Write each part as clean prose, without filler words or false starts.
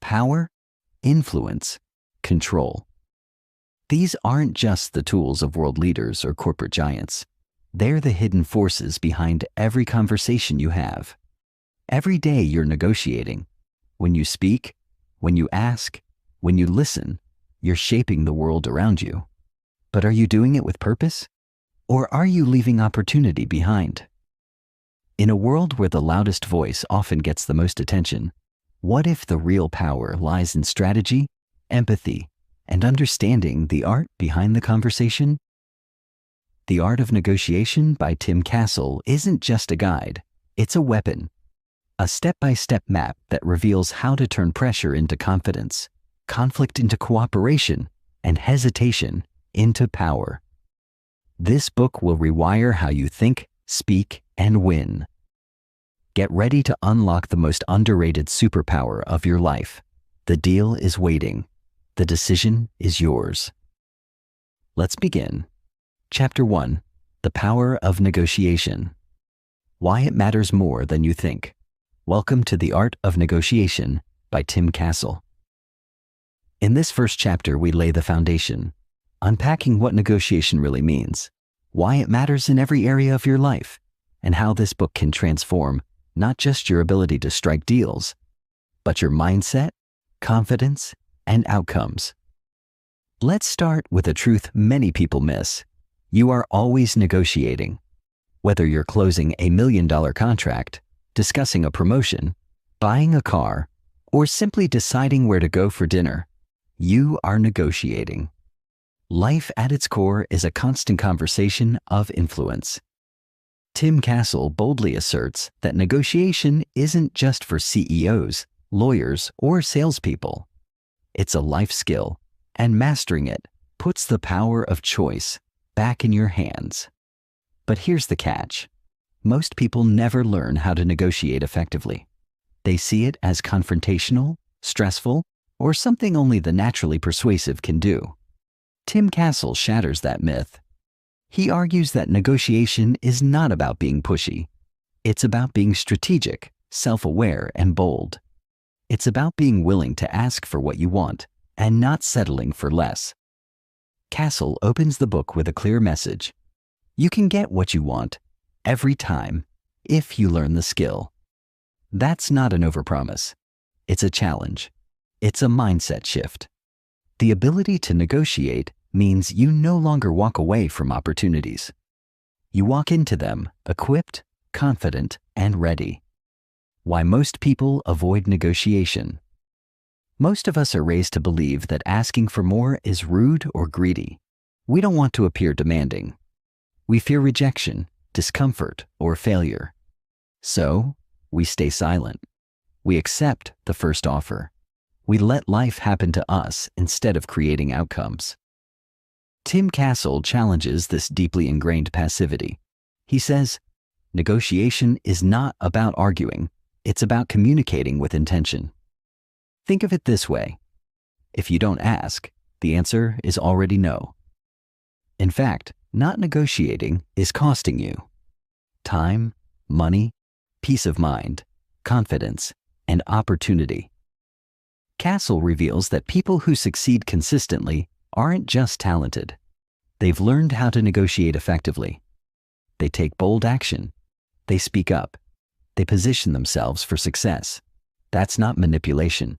Power, influence, control. These aren't just the tools of world leaders or corporate giants. They're the hidden forces behind every conversation you have. Every day you're negotiating. When you speak, when you ask, when you listen, you're shaping the world around you. But are you doing it with purpose? Or are you leaving opportunity behind? In a world where the loudest voice often gets the most attention, what if the real power lies in strategy, empathy, and understanding the art behind the conversation? The Art of Negotiation by Tim Castle isn't just a guide, it's a weapon. A step-by-step map that reveals how to turn pressure into confidence, conflict into cooperation, and hesitation into power. This book will rewire how you think, speak, and win. Get ready to unlock the most underrated superpower of your life. The deal is waiting. The decision is yours. Let's begin. Chapter 1. The Power of Negotiation. Why it matters more than you think. Welcome to The Art of Negotiation by Tim Castle. In this first chapter, we lay the foundation, unpacking what negotiation really means, why it matters in every area of your life, and how this book can transform not just your ability to strike deals, but your mindset, confidence, and outcomes. Let's start with a truth many people miss. You are always negotiating. Whether you're closing a $1 million contract, discussing a promotion, buying a car, or simply deciding where to go for dinner, you are negotiating. Life at its core is a constant conversation of influence. Tim Castle boldly asserts that negotiation isn't just for CEOs, lawyers, or salespeople. It's a life skill, and mastering it puts the power of choice back in your hands. But here's the catch. Most people never learn how to negotiate effectively. They see it as confrontational, stressful, or something only the naturally persuasive can do. Tim Castle shatters that myth. He argues that negotiation is not about being pushy. It's about being strategic, self-aware, and bold. It's about being willing to ask for what you want and not settling for less. Castle opens the book with a clear message. You can get what you want every time if you learn the skill. That's not an overpromise. It's a challenge. It's a mindset shift. The ability to negotiate means you no longer walk away from opportunities. You walk into them equipped, confident, and ready. Why most people avoid negotiation. Most of us are raised to believe that asking for more is rude or greedy. We don't want to appear demanding. We fear rejection, discomfort, or failure. So, we stay silent. We accept the first offer. We let life happen to us instead of creating outcomes. Tim Castle challenges this deeply ingrained passivity. He says, negotiation is not about arguing. It's about communicating with intention. Think of it this way. If you don't ask, the answer is already no. In fact, not negotiating is costing you time, money, peace of mind, confidence, and opportunity. Castle reveals that people who succeed consistently aren't just talented. They've learned how to negotiate effectively. They take bold action. They speak up. They position themselves for success. That's not manipulation.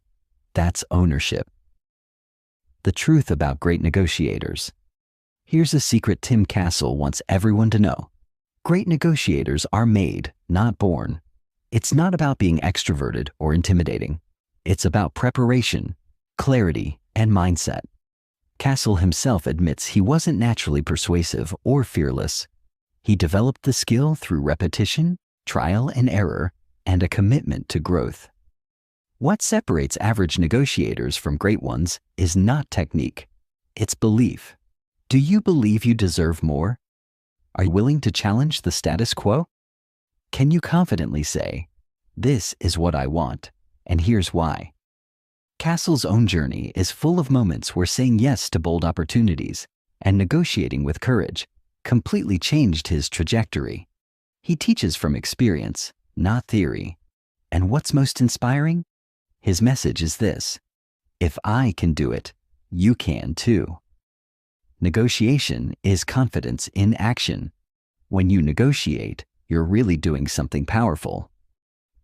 That's ownership. The truth about great negotiators. Here's a secret Tim Castle wants everyone to know. Great negotiators are made, not born. It's not about being extroverted or intimidating. It's about preparation, clarity, and mindset. Castle himself admits he wasn't naturally persuasive or fearless. He developed the skill through repetition, trial and error, and a commitment to growth. What separates average negotiators from great ones is not technique. It's belief. Do you believe you deserve more? Are you willing to challenge the status quo? Can you confidently say, "This is what I want, and here's why"? Castle's own journey is full of moments where saying yes to bold opportunities and negotiating with courage completely changed his trajectory. He teaches from experience, not theory. And what's most inspiring? His message is this: if I can do it, you can too. Negotiation is confidence in action. When you negotiate, you're really doing something powerful.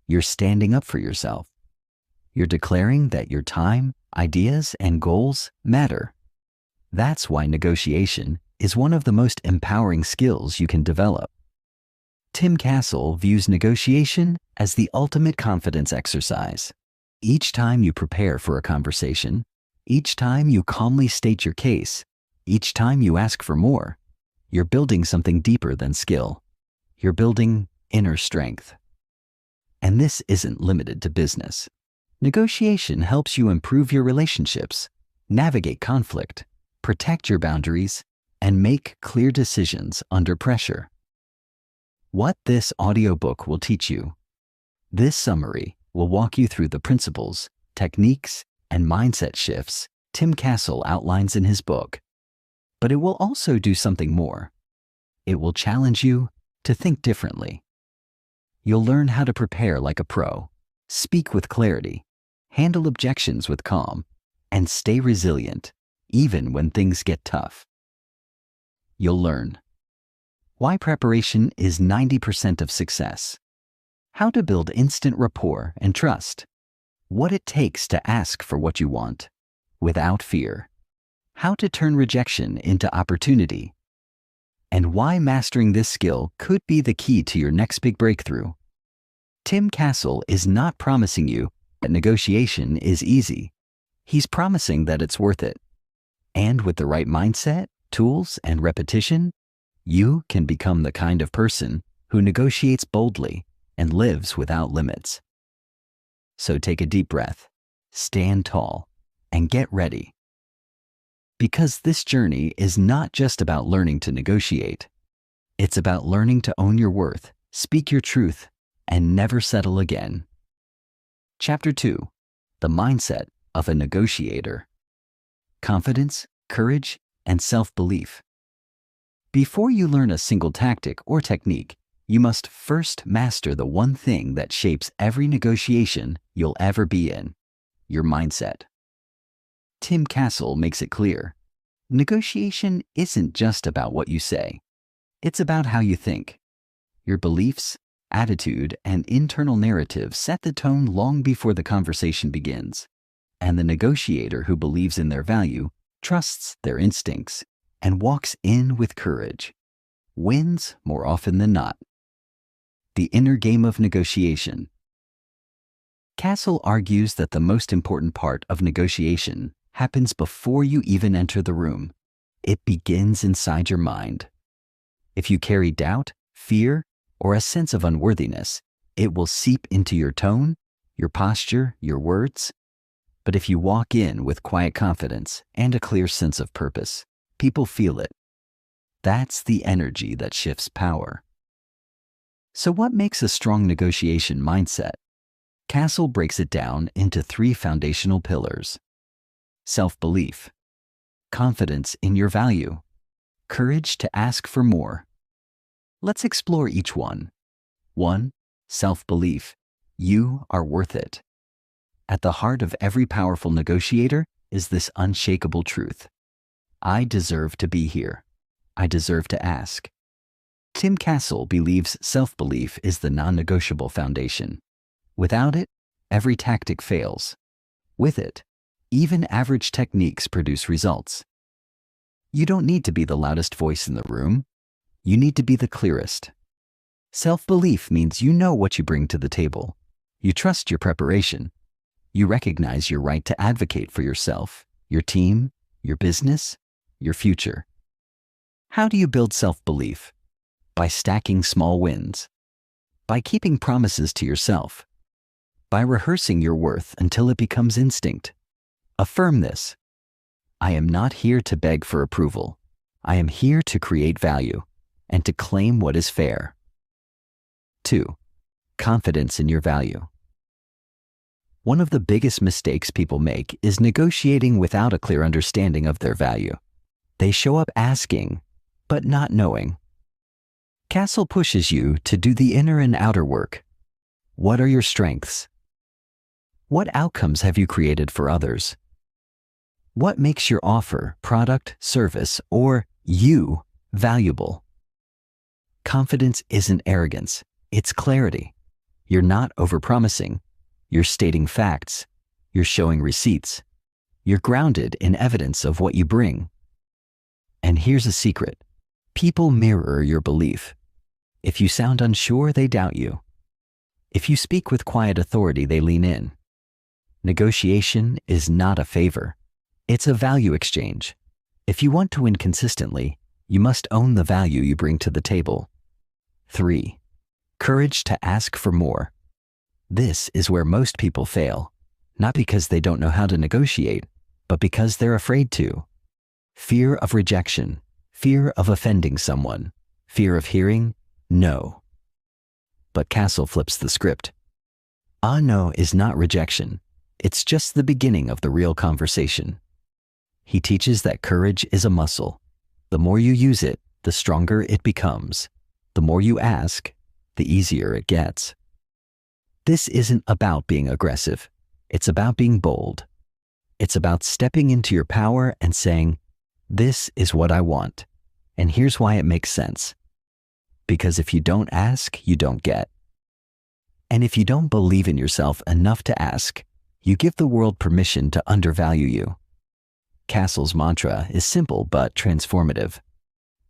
You're standing up for yourself. You're declaring that your time, ideas, and goals matter. That's why negotiation is one of the most empowering skills you can develop. Tim Castle views negotiation as the ultimate confidence exercise. Each time you prepare for a conversation, each time you calmly state your case, each time you ask for more, you're building something deeper than skill. You're building inner strength. And this isn't limited to business. Negotiation helps you improve your relationships, navigate conflict, protect your boundaries, and make clear decisions under pressure. What this audiobook will teach you. This summary will walk you through the principles, techniques, and mindset shifts Tim Castle outlines in his book. But it will also do something more. It will challenge you to think differently. You'll learn how to prepare like a pro, speak with clarity, handle objections with calm, and stay resilient even when things get tough. You'll learn why preparation is 90% of success, how to build instant rapport and trust, what it takes to ask for what you want without fear, how to turn rejection into opportunity, and why mastering this skill could be the key to your next big breakthrough. Tim Castle is not promising you that negotiation is easy. He's promising that it's worth it. And with the right mindset, tools, and repetition, you can become the kind of person who negotiates boldly and lives without limits. So take a deep breath, stand tall, and get ready. Because this journey is not just about learning to negotiate. It's about learning to own your worth, speak your truth, and never settle again. Chapter 2: The Mindset of a Negotiator. Confidence, courage, and self-belief. Before you learn a single tactic or technique, you must first master the one thing that shapes every negotiation you'll ever be in: your mindset. Tim Castle makes it clear: negotiation isn't just about what you say. It's about how you think. Your beliefs, attitude, and internal narrative set the tone long before the conversation begins. And the negotiator who believes in their value, trusts their instincts, and walks in with courage wins more often than not. The inner game of negotiation. Castle argues that the most important part of negotiation happens before you even enter the room. It begins inside your mind. If you carry doubt, fear, or a sense of unworthiness, it will seep into your tone, your posture, your words. But if you walk in with quiet confidence and a clear sense of purpose, people feel it. That's the energy that shifts power. So what makes a strong negotiation mindset? Castle breaks it down into 3 foundational pillars: self-belief, confidence in your value, courage to ask for more. Let's explore each one. 1. Self-belief. You are worth it. At the heart of every powerful negotiator is this unshakable truth: I deserve to be here. I deserve to ask. Tim Castle believes self-belief is the non-negotiable foundation. Without it, every tactic fails. With it, even average techniques produce results. You don't need to be the loudest voice in the room. You need to be the clearest. Self-belief means you know what you bring to the table. You trust your preparation. You recognize your right to advocate for yourself, your team, your business, your future. How do you build self-belief? By stacking small wins. By keeping promises to yourself. By rehearsing your worth until it becomes instinct. Affirm this: I am not here to beg for approval. I am here to create value and to claim what is fair. 2. Confidence in your value. One of the biggest mistakes people make is negotiating without a clear understanding of their value. They show up asking, but not knowing. Castle pushes you to do the inner and outer work. What are your strengths? What outcomes have you created for others? What makes your offer, product, service, or you valuable? Confidence isn't arrogance, it's clarity. You're not overpromising. You're stating facts. You're showing receipts. You're grounded in evidence of what you bring. And here's a secret. People mirror your belief. If you sound unsure, they doubt you. If you speak with quiet authority, they lean in. Negotiation is not a favor. It's a value exchange. If you want to win consistently, you must own the value you bring to the table. 3. Courage to ask for more. This is where most people fail, not because they don't know how to negotiate, but because they're afraid to. Fear of rejection, fear of offending someone, fear of hearing no. But Castle flips the script. A no is not rejection. It's just the beginning of the real conversation. He teaches that courage is a muscle. The more you use it, the stronger it becomes. The more you ask, the easier it gets. This isn't about being aggressive. It's about being bold. It's about stepping into your power and saying, "This is what I want, and here's why it makes sense." Because if you don't ask, you don't get. And if you don't believe in yourself enough to ask, you give the world permission to undervalue you. Castle's mantra is simple but transformative.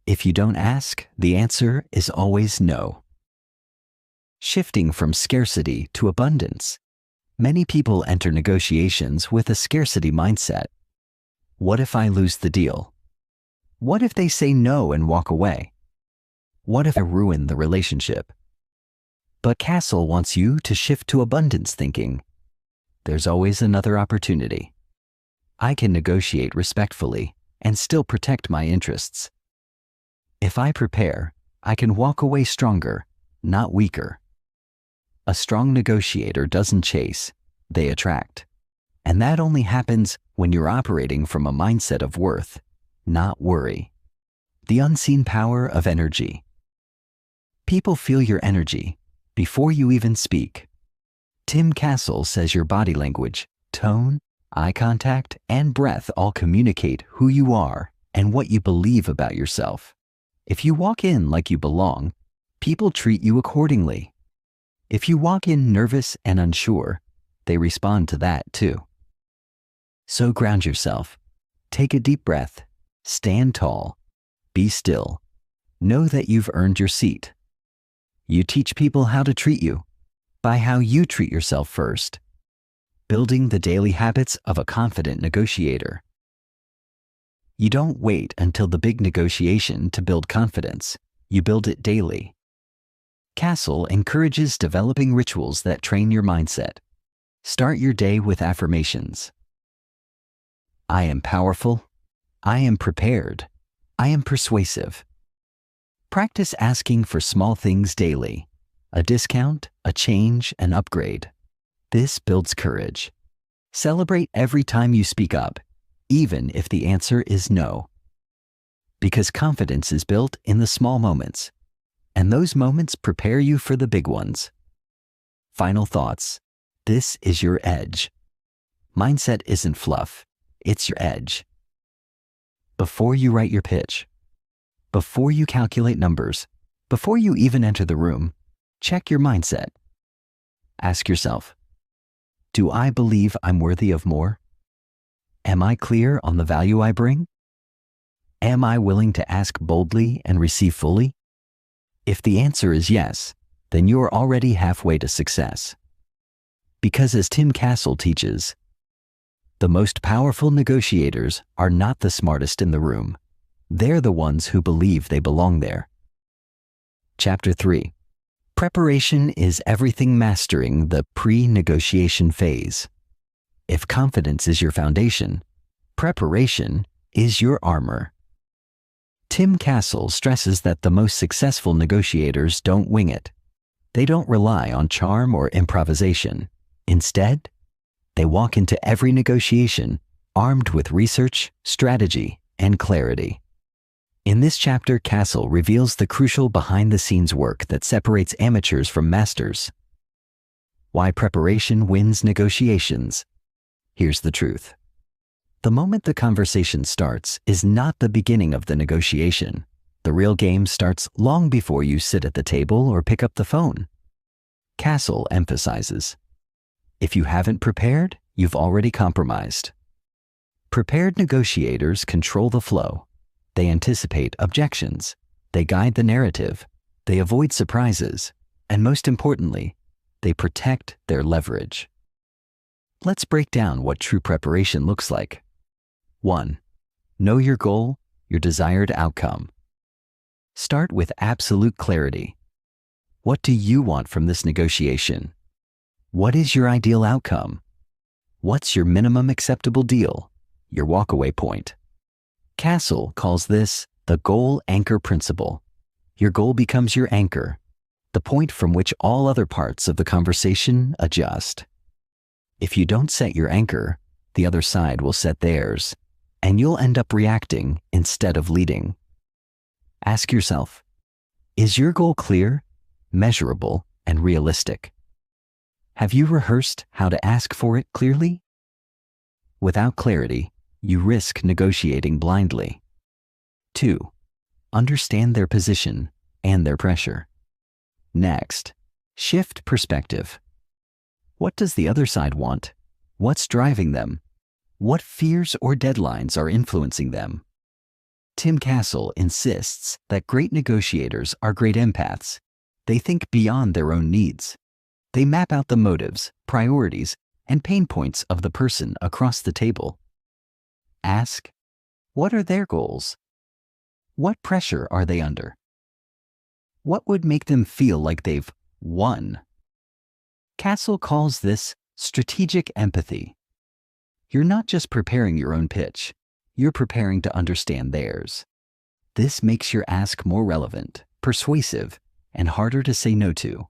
If you don't ask, the answer is always no. Shifting from scarcity to abundance. Many people enter negotiations with a scarcity mindset. What if I lose the deal? What if they say no and walk away? What if I ruin the relationship? But Castle wants you to shift to abundance thinking. There's always another opportunity. I can negotiate respectfully and still protect my interests. If I prepare, I can walk away stronger, not weaker. A strong negotiator doesn't chase, they attract. And that only happens when you're operating from a mindset of worth, not worry. The unseen power of energy. People feel your energy before you even speak. Tim Castle says your body language, tone, eye contact, and breath all communicate who you are and what you believe about yourself. If you walk in like you belong, people treat you accordingly. If you walk in nervous and unsure, they respond to that too. So ground yourself. Take a deep breath. Stand tall. Be still. Know that you've earned your seat. You teach people how to treat you by how you treat yourself first. Building the daily habits of a confident negotiator. You don't wait until the big negotiation to build confidence. You build it daily. Castle encourages developing rituals that train your mindset. Start your day with affirmations. I am powerful. I am prepared. I am persuasive. Practice asking for small things daily. A discount, a change, an upgrade. This builds courage. Celebrate every time you speak up, even if the answer is no. Because confidence is built in the small moments, and those moments prepare you for the big ones. Final thoughts. This is your edge. Mindset isn't fluff, it's your edge. Before you write your pitch, before you calculate numbers, before you even enter the room, check your mindset. Ask yourself, do I believe I'm worthy of more? Am I clear on the value I bring? Am I willing to ask boldly and receive fully? If the answer is yes, then you're already halfway to success. Because as Tim Castle teaches, the most powerful negotiators are not the smartest in the room. They're the ones who believe they belong there. Chapter 3. Preparation is everything mastering the pre-negotiation phase. If confidence is your foundation, preparation is your armor. Tim Castle stresses that the most successful negotiators don't wing it. They don't rely on charm or improvisation. Instead, they walk into every negotiation armed with research, strategy, and clarity. In this chapter, Castle reveals the crucial behind-the-scenes work that separates amateurs from masters. Why preparation wins negotiations. Here's the truth. The moment the conversation starts is not the beginning of the negotiation. The real game starts long before you sit at the table or pick up the phone. Castle emphasizes, if you haven't prepared, you've already compromised. Prepared negotiators control the flow. They anticipate objections. They guide the narrative. They avoid surprises. And most importantly, they protect their leverage. Let's break down what true preparation looks like. 1. Know your goal, your desired outcome. Start with absolute clarity. What do you want from this negotiation? What is your ideal outcome? What's your minimum acceptable deal, your walkaway point? Castle calls this the goal anchor principle. Your goal becomes your anchor, the point from which all other parts of the conversation adjust. If you don't set your anchor, the other side will set theirs, and you'll end up reacting instead of leading. Ask yourself, is your goal clear, measurable, and realistic? Have you rehearsed how to ask for it clearly? Without clarity, you risk negotiating blindly. 2. Understand their position and their pressure. Next, shift perspective. What does the other side want? What's driving them? What fears or deadlines are influencing them? Tim Castle insists that great negotiators are great empaths. They think beyond their own needs. They map out the motives, priorities, and pain points of the person across the table. Ask, what are their goals? What pressure are they under? What would make them feel like they've won? Castle calls this strategic empathy. You're not just preparing your own pitch, you're preparing to understand theirs. This makes your ask more relevant, persuasive, and harder to say no to.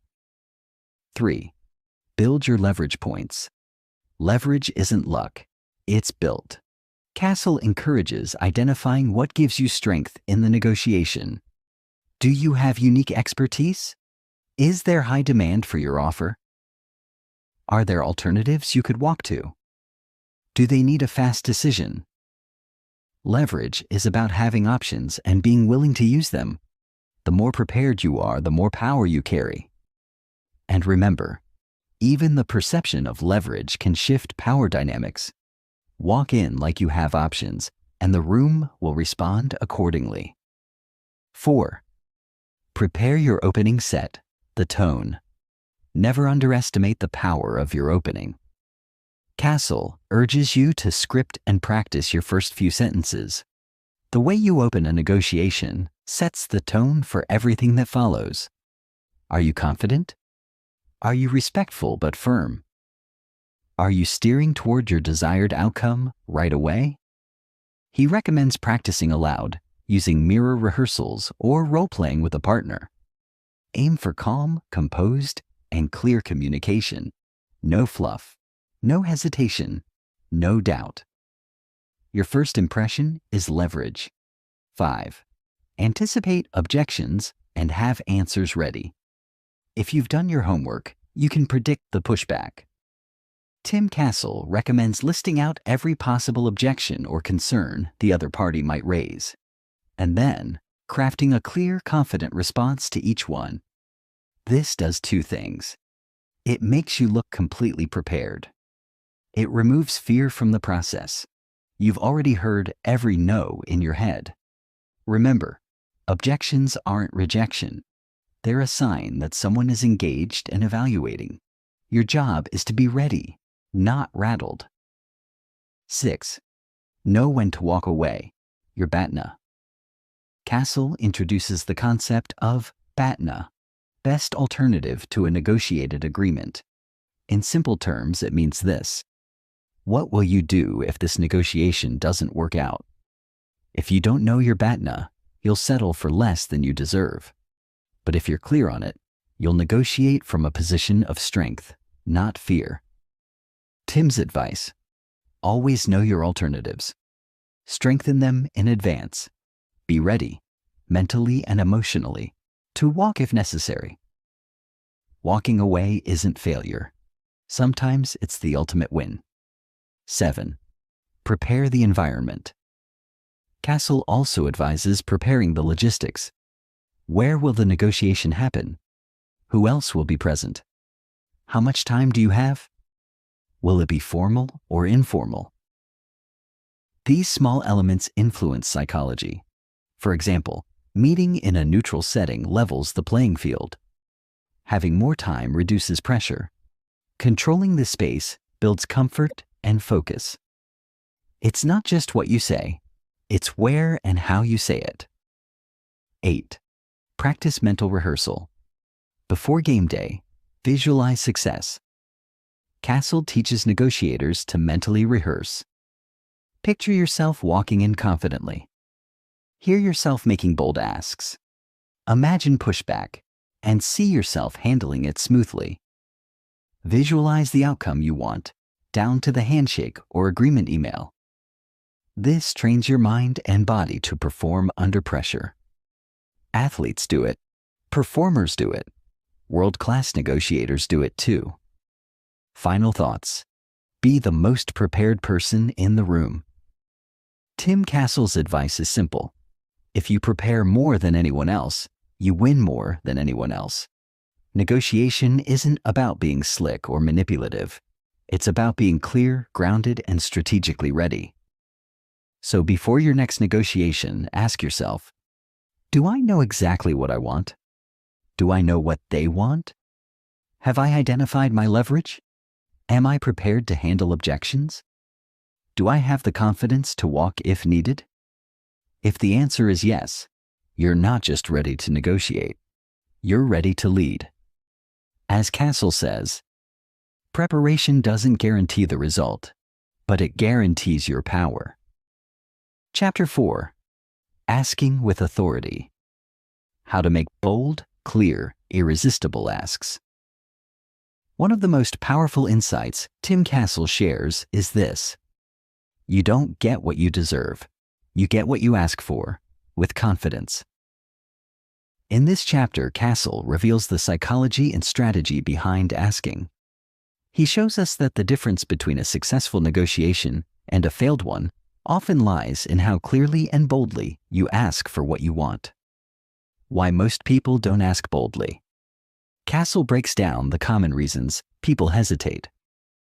3. Build your leverage points. Leverage isn't luck, it's built. Castle encourages identifying what gives you strength in the negotiation. Do you have unique expertise? Is there high demand for your offer? Are there alternatives you could walk to? Do they need a fast decision? Leverage is about having options and being willing to use them. The more prepared you are, the more power you carry. And remember, even the perception of leverage can shift power dynamics. Walk in like you have options, and the room will respond accordingly. 4. Prepare your opening set, the tone. Never underestimate the power of your opening. Castle urges you to script and practice your first few sentences. The way you open a negotiation sets the tone for everything that follows. Are you confident? Are you respectful but firm? Are you steering toward your desired outcome right away? He recommends practicing aloud, using mirror rehearsals or role-playing with a partner. Aim for calm, composed, and clear communication. No fluff, no hesitation, no doubt. Your first impression is leverage. 5. Anticipate objections and have answers ready. If you've done your homework, you can predict the pushback. Tim Castle recommends listing out every possible objection or concern the other party might raise, and then crafting a clear, confident response to each one. This does 2 things. It makes you look completely prepared. It removes fear from the process. You've already heard every no in your head. Remember, objections aren't rejection. They're a sign that someone is engaged and evaluating. Your job is to be ready, not rattled. 6. Know when to walk away, your BATNA. Castle introduces the concept of BATNA, best alternative to a negotiated agreement. In simple terms, it means this. What will you do if this negotiation doesn't work out? If you don't know your BATNA, you'll settle for less than you deserve. But if you're clear on it, you'll negotiate from a position of strength, not fear. Tim's advice: always know your alternatives. Strengthen them in advance. Be ready, mentally and emotionally, to walk if necessary. Walking away isn't failure. Sometimes it's the ultimate win. 7. Prepare the environment. Castle also advises preparing the logistics. Where will the negotiation happen? Who else will be present? How much time do you have? Will it be formal or informal? These small elements influence psychology. For example, meeting in a neutral setting levels the playing field. Having more time reduces pressure. Controlling the space builds comfort and focus. It's not just what you say, it's where and how you say it. 8. Practice mental rehearsal. Before game day, visualize success. Castle teaches negotiators to mentally rehearse. Picture yourself walking in confidently. Hear yourself making bold asks. Imagine pushback and see yourself handling it smoothly. Visualize the outcome you want, down to the handshake or agreement email. This trains your mind and body to perform under pressure. Athletes do it. Performers do it. World-class negotiators do it too. Final thoughts. Be the most prepared person in the room. Tim Castle's advice is simple. If you prepare more than anyone else, you win more than anyone else. Negotiation isn't about being slick or manipulative. It's about being clear, grounded, and strategically ready. So before your next negotiation, ask yourself, do I know exactly what I want? Do I know what they want? Have I identified my leverage? Am I prepared to handle objections? Do I have the confidence to walk if needed? If the answer is yes, you're not just ready to negotiate, you're ready to lead. As Castle says, preparation doesn't guarantee the result, but it guarantees your power. Chapter 4. Asking with authority. How to make bold, clear, irresistible asks. One of the most powerful insights Tim Castle shares is this. You don't get what you deserve. You get what you ask for, with confidence. In this chapter, Castle reveals the psychology and strategy behind asking. He shows us that the difference between a successful negotiation and a failed one often lies in how clearly and boldly you ask for what you want. Why most people don't ask boldly. Castle breaks down the common reasons people hesitate.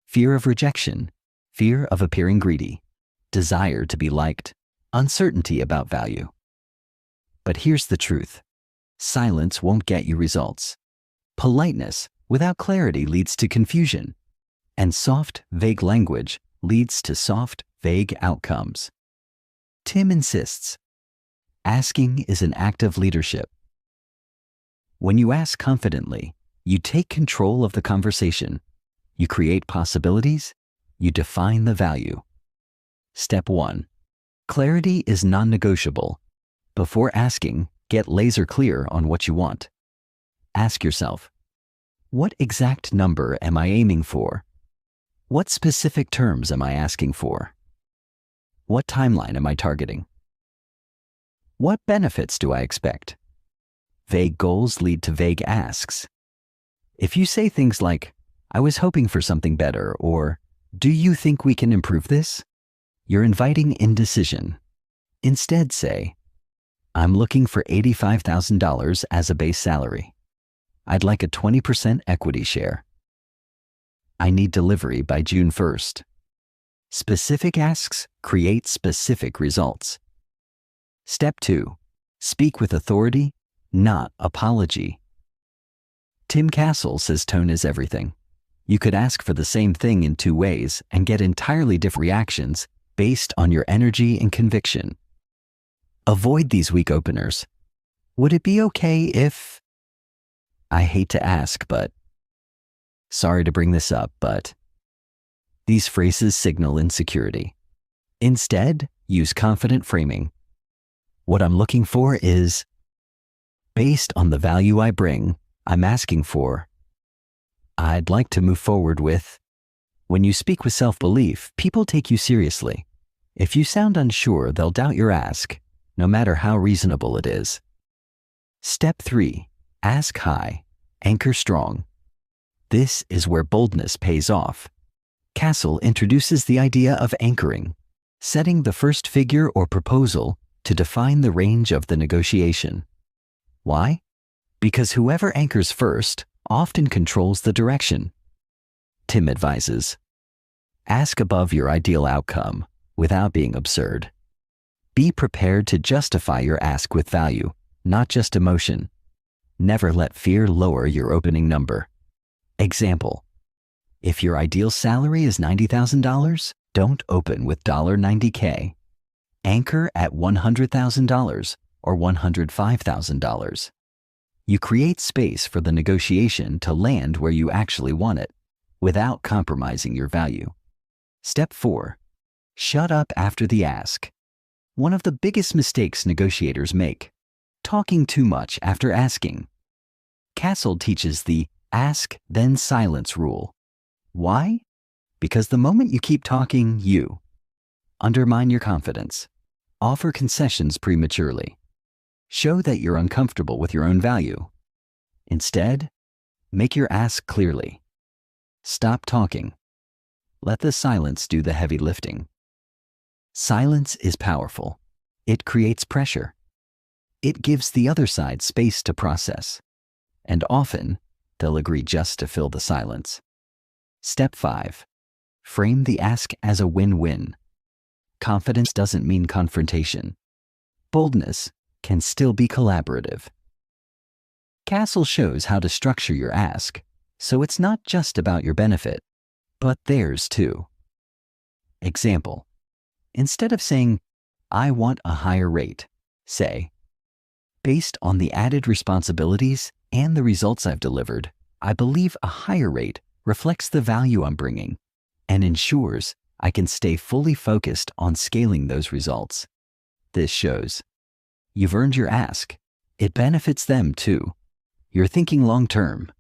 Fear of rejection, fear of appearing greedy, desire to be liked, uncertainty about value. But here's the truth. Silence won't get you results. Politeness without clarity leads to confusion, and soft, vague language leads to soft, vague outcomes. Tim insists, asking is an act of leadership. When you ask confidently, you take control of the conversation. You create possibilities. You define the value. Step 1. Clarity is non-negotiable. Before asking, get laser clear on what you want. Ask yourself, what exact number am I aiming for? What specific terms am I asking for? What timeline am I targeting? What benefits do I expect? Vague goals lead to vague asks. If you say things like, I was hoping for something better, or, do you think we can improve this? You're inviting indecision. Instead say, I'm looking for $85,000 as a base salary. I'd like a 20% equity share. I need delivery by June 1st. Specific asks create specific results. Step 2. Speak with authority, not apology. Tim Castle says tone is everything. You could ask for the same thing in 2 ways and get entirely different reactions based on your energy and conviction. Avoid these weak openers. Would it be okay if? I hate to ask, but. Sorry to bring this up, but. These phrases signal insecurity. Instead, use confident framing. What I'm looking for is, based on the value I bring, I'm asking for. I'd like to move forward with. When you speak with self-belief, people take you seriously. If you sound unsure, they'll doubt your ask, no matter how reasonable it is. Step 3. Ask high, anchor strong. This is where boldness pays off. Castle introduces the idea of anchoring, setting the first figure or proposal to define the range of the negotiation. Why? Because whoever anchors first often controls the direction. Tim advises, ask above your ideal outcome without being absurd. Be prepared to justify your ask with value, not just emotion. Never let fear lower your opening number. Example, if your ideal salary is $90,000, don't open with $90K. Anchor at $100,000 or $105,000. You create space for the negotiation to land where you actually want it, without compromising your value. Step 4. Shut up after the ask. One of the biggest mistakes negotiators make, talking too much after asking. Castle teaches the ask, then silence rule. Why? Because the moment you keep talking, you undermine your confidence, offer concessions prematurely, show that you're uncomfortable with your own value. Instead, make your ask clearly. Stop talking. Let the silence do the heavy lifting. Silence is powerful. It creates pressure. It gives the other side space to process. And often, they'll agree just to fill the silence. Step 5. Frame the ask as a win-win. Confidence doesn't mean confrontation. Boldness can still be collaborative. Castle shows how to structure your ask, so it's not just about your benefit, but theirs too. Example, instead of saying, I want a higher rate, say, based on the added responsibilities and the results I've delivered, I believe a higher rate reflects the value I'm bringing and ensures I can stay fully focused on scaling those results. This shows you've earned your ask. It benefits them too. You're thinking long-term.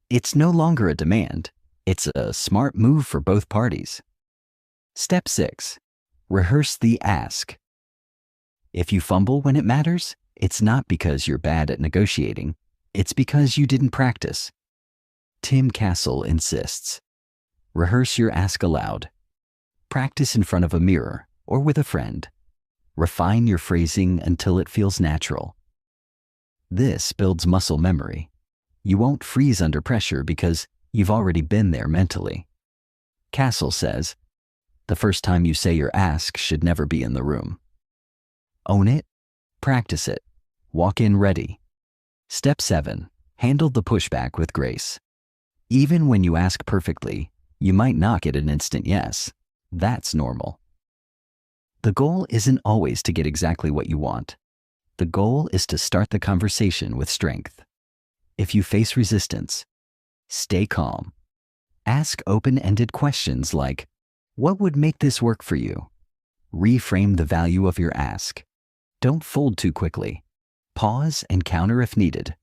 It's no longer a demand. It's a smart move for both parties. Step 6. Rehearse the ask. If you fumble when it matters, it's not because you're bad at negotiating. It's because you didn't practice. Tim Castle insists. Rehearse your ask aloud. Practice in front of a mirror or with a friend. Refine your phrasing until it feels natural. This builds muscle memory. You won't freeze under pressure because you've already been there mentally. Castle says, the first time you say your ask should never be in the room. Own it, practice it, walk in ready. Step 7. Handle the pushback with grace. Even when you ask perfectly, you might not get an instant yes. That's normal. The goal isn't always to get exactly what you want. The goal is to start the conversation with strength. If you face resistance, stay calm. Ask open-ended questions like, what would make this work for you? Reframe the value of your ask. Don't fold too quickly. Pause and counter if needed.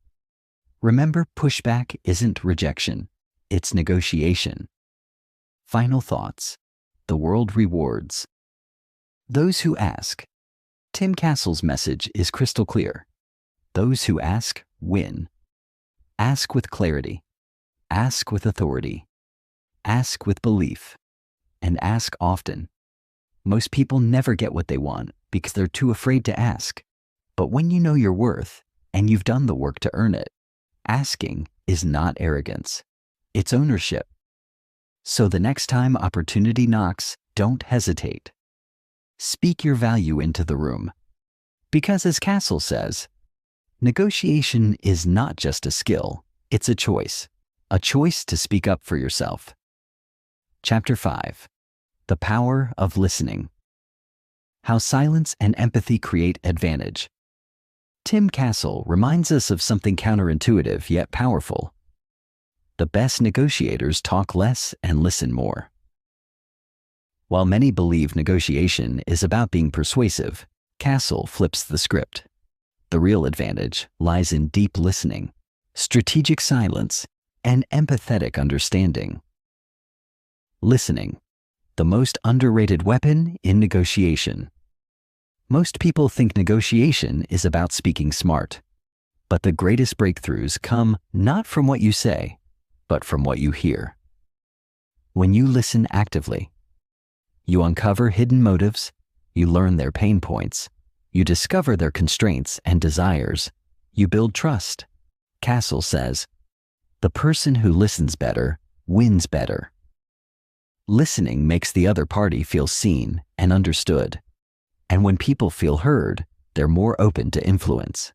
Remember, pushback isn't rejection. It's negotiation. Final thoughts. The world rewards those who ask. Tim Castle's message is crystal clear. Those who ask win. Ask with clarity. Ask with authority. Ask with belief. And ask often. Most people never get what they want because they're too afraid to ask. But when you know your worth and you've done the work to earn it, asking is not arrogance. It's ownership. So the next time opportunity knocks, don't hesitate. Speak your value into the room. Because as Castle says, negotiation is not just a skill, it's a choice to speak up for yourself. Chapter 5. The Power of Listening. How silence and empathy create advantage. Tim Castle reminds us of something counterintuitive yet powerful. The best negotiators talk less and listen more. While many believe negotiation is about being persuasive, Castle flips the script. The real advantage lies in deep listening, strategic silence, and empathetic understanding. Listening, the most underrated weapon in negotiation. Most people think negotiation is about speaking smart, but the greatest breakthroughs come not from what you say, but from what you hear. When you listen actively, you uncover hidden motives, you learn their pain points, you discover their constraints and desires, you build trust. Castle says, the person who listens better wins better. Listening makes the other party feel seen and understood. And when people feel heard, they're more open to influence.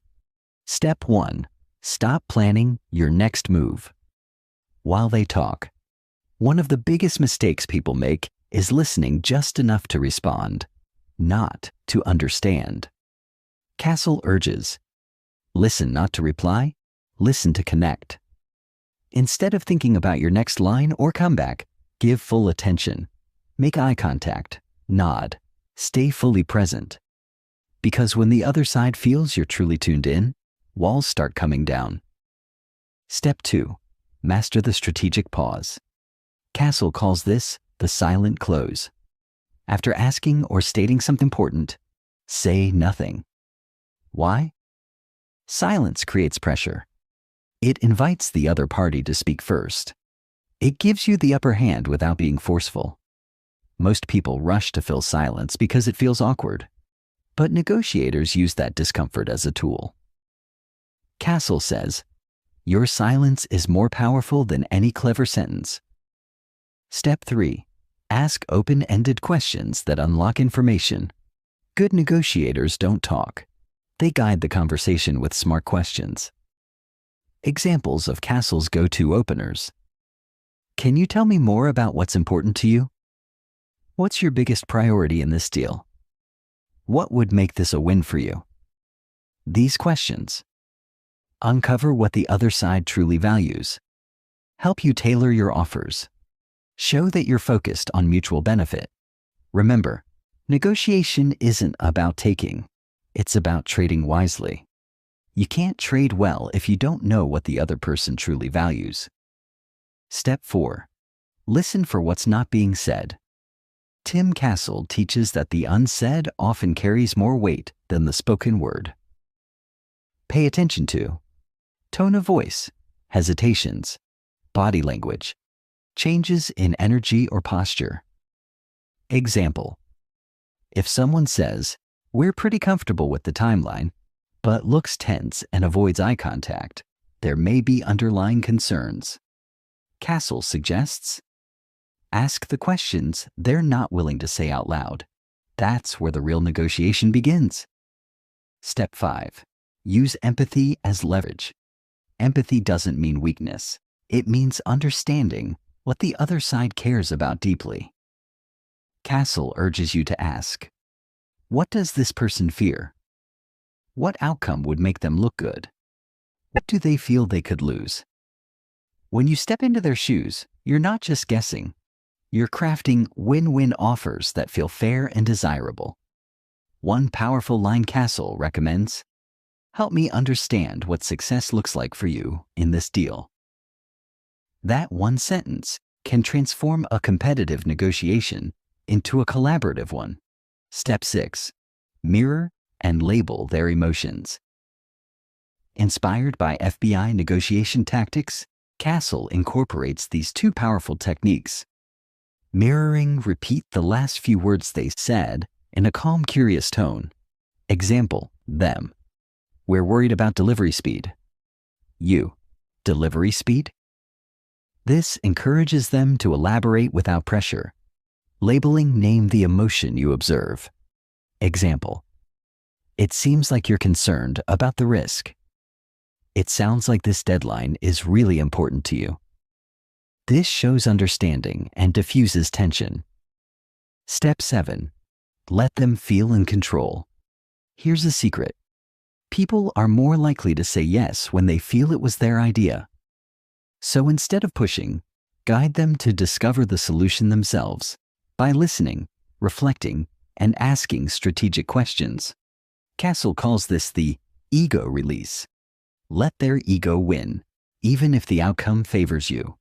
Step 1. Stop planning your next move. While they talk, one of the biggest mistakes people make is listening just enough to respond, not to understand. Castle urges, listen not to reply, listen to connect. Instead of thinking about your next line or comeback, give full attention. Make eye contact, nod, stay fully present. Because when the other side feels you're truly tuned in, walls start coming down. Step 2. Master the strategic pause. Castle calls this the silent close. After asking or stating something important, say nothing. Why? Silence creates pressure. It invites the other party to speak first. It gives you the upper hand without being forceful. Most people rush to fill silence because it feels awkward, but negotiators use that discomfort as a tool. Castle says, your silence is more powerful than any clever sentence. Step 3. Ask open-ended questions that unlock information. Good negotiators don't talk. They guide the conversation with smart questions. Examples of Castle's go-to openers. Can you tell me more about what's important to you? What's your biggest priority in this deal? What would make this a win for you? These questions uncover what the other side truly values. Help you tailor your offers. Show that you're focused on mutual benefit. Remember, negotiation isn't about taking. It's about trading wisely. You can't trade well if you don't know what the other person truly values. Step 4. Listen for what's not being said. Tim Castle teaches that the unsaid often carries more weight than the spoken word. Pay attention to tone of voice, hesitations, body language, changes in energy or posture. Example: if someone says, "We're pretty comfortable with the timeline," but looks tense and avoids eye contact, there may be underlying concerns. Castle suggests, ask the questions they're not willing to say out loud. That's where the real negotiation begins. Step 5. Use empathy as leverage. Empathy doesn't mean weakness. It means understanding what the other side cares about deeply. Castle urges you to ask, what does this person fear? What outcome would make them look good? What do they feel they could lose? When you step into their shoes, you're not just guessing. You're crafting win-win offers that feel fair and desirable. One powerful line Castle recommends, help me understand what success looks like for you in this deal. That one sentence can transform a competitive negotiation into a collaborative one. Step 6. Mirror and label their emotions. Inspired by FBI negotiation tactics, Castle incorporates these two powerful techniques. Mirroring, repeat the last few words they said in a calm, curious tone. Example, them. We're worried about delivery speed. You. Delivery speed? This encourages them to elaborate without pressure. Labeling, name the emotion you observe. Example, it seems like you're concerned about the risk. It sounds like this deadline is really important to you. This shows understanding and diffuses tension. Step 7. Let them feel in control. Here's a secret. People are more likely to say yes when they feel it was their idea. So instead of pushing, guide them to discover the solution themselves by listening, reflecting, and asking strategic questions. Castle calls this the ego release. Let their ego win, even if the outcome favors you.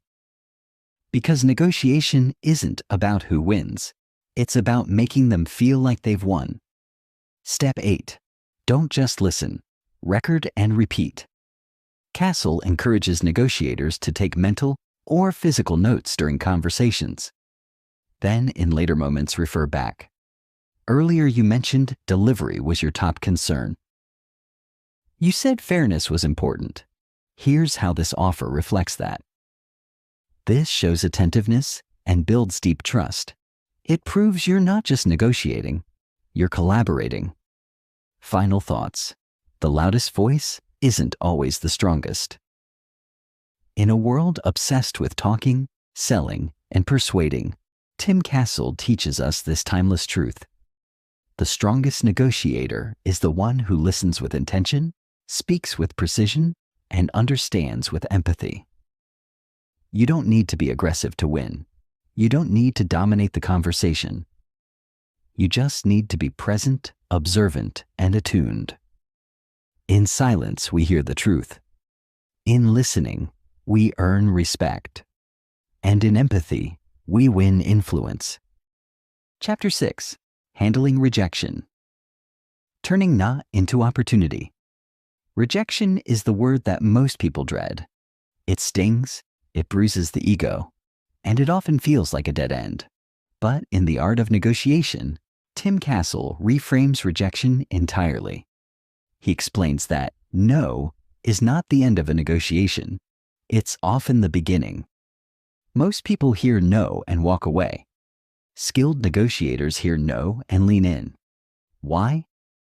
Because negotiation isn't about who wins. It's about making them feel like they've won. Step 8. Don't just listen. Record and repeat. Castle encourages negotiators to take mental, or physical notes during conversations. Then, in later moments, refer back. Earlier you mentioned delivery was your top concern. You said fairness was important. Here's how this offer reflects that. This shows attentiveness and builds deep trust. It proves you're not just negotiating, you're collaborating. Final thoughts. The loudest voice isn't always the strongest. In a world obsessed with talking, selling, and persuading, Tim Castle teaches us this timeless truth. The strongest negotiator is the one who listens with intention, speaks with precision, and understands with empathy. You don't need to be aggressive to win. You don't need to dominate the conversation. You just need to be present, observant, and attuned. In silence, we hear the truth. In listening, we earn respect. And in empathy, we win influence. Chapter 6. Handling Rejection. Turning not into opportunity. Rejection is the word that most people dread. It stings, it bruises the ego, and it often feels like a dead end. But in The Art of Negotiation, Tim Castle reframes rejection entirely. He explains that no is not the end of a negotiation. It's often the beginning. Most people hear no and walk away. Skilled negotiators hear no and lean in. Why?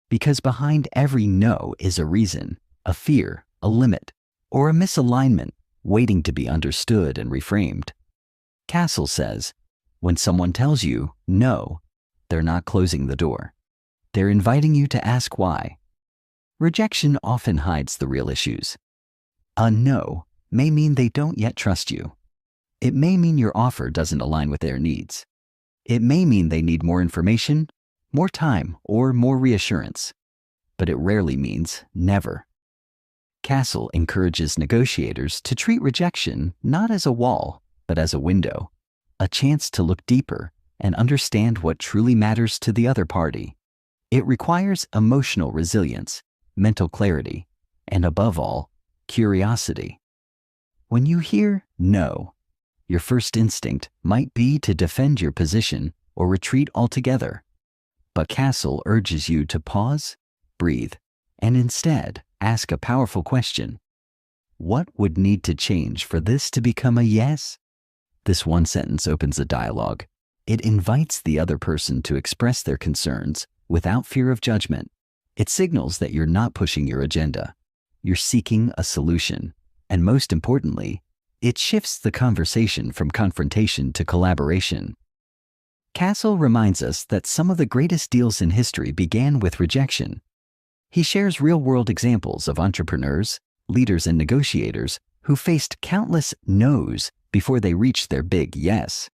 Because behind every no is a reason, a fear, a limit, or a misalignment waiting to be understood and reframed. Castle says, when someone tells you no, they're not closing the door. They're inviting you to ask why. Rejection often hides the real issues. A no may mean they don't yet trust you. It may mean your offer doesn't align with their needs. It may mean they need more information, more time, or more reassurance. But it rarely means never. Castle encourages negotiators to treat rejection not as a wall, but as a window, a chance to look deeper and understand what truly matters to the other party. It requires emotional resilience, mental clarity, and above all, curiosity. When you hear no, your first instinct might be to defend your position or retreat altogether. But Castle urges you to pause, breathe, and instead ask a powerful question. What would need to change for this to become a yes? This one sentence opens a dialogue. It invites the other person to express their concerns without fear of judgment. It signals that you're not pushing your agenda. You're seeking a solution. And most importantly, it shifts the conversation from confrontation to collaboration. Castle reminds us that some of the greatest deals in history began with rejection. He shares real-world examples of entrepreneurs, leaders, and negotiators who faced countless no's before they reached their big yes.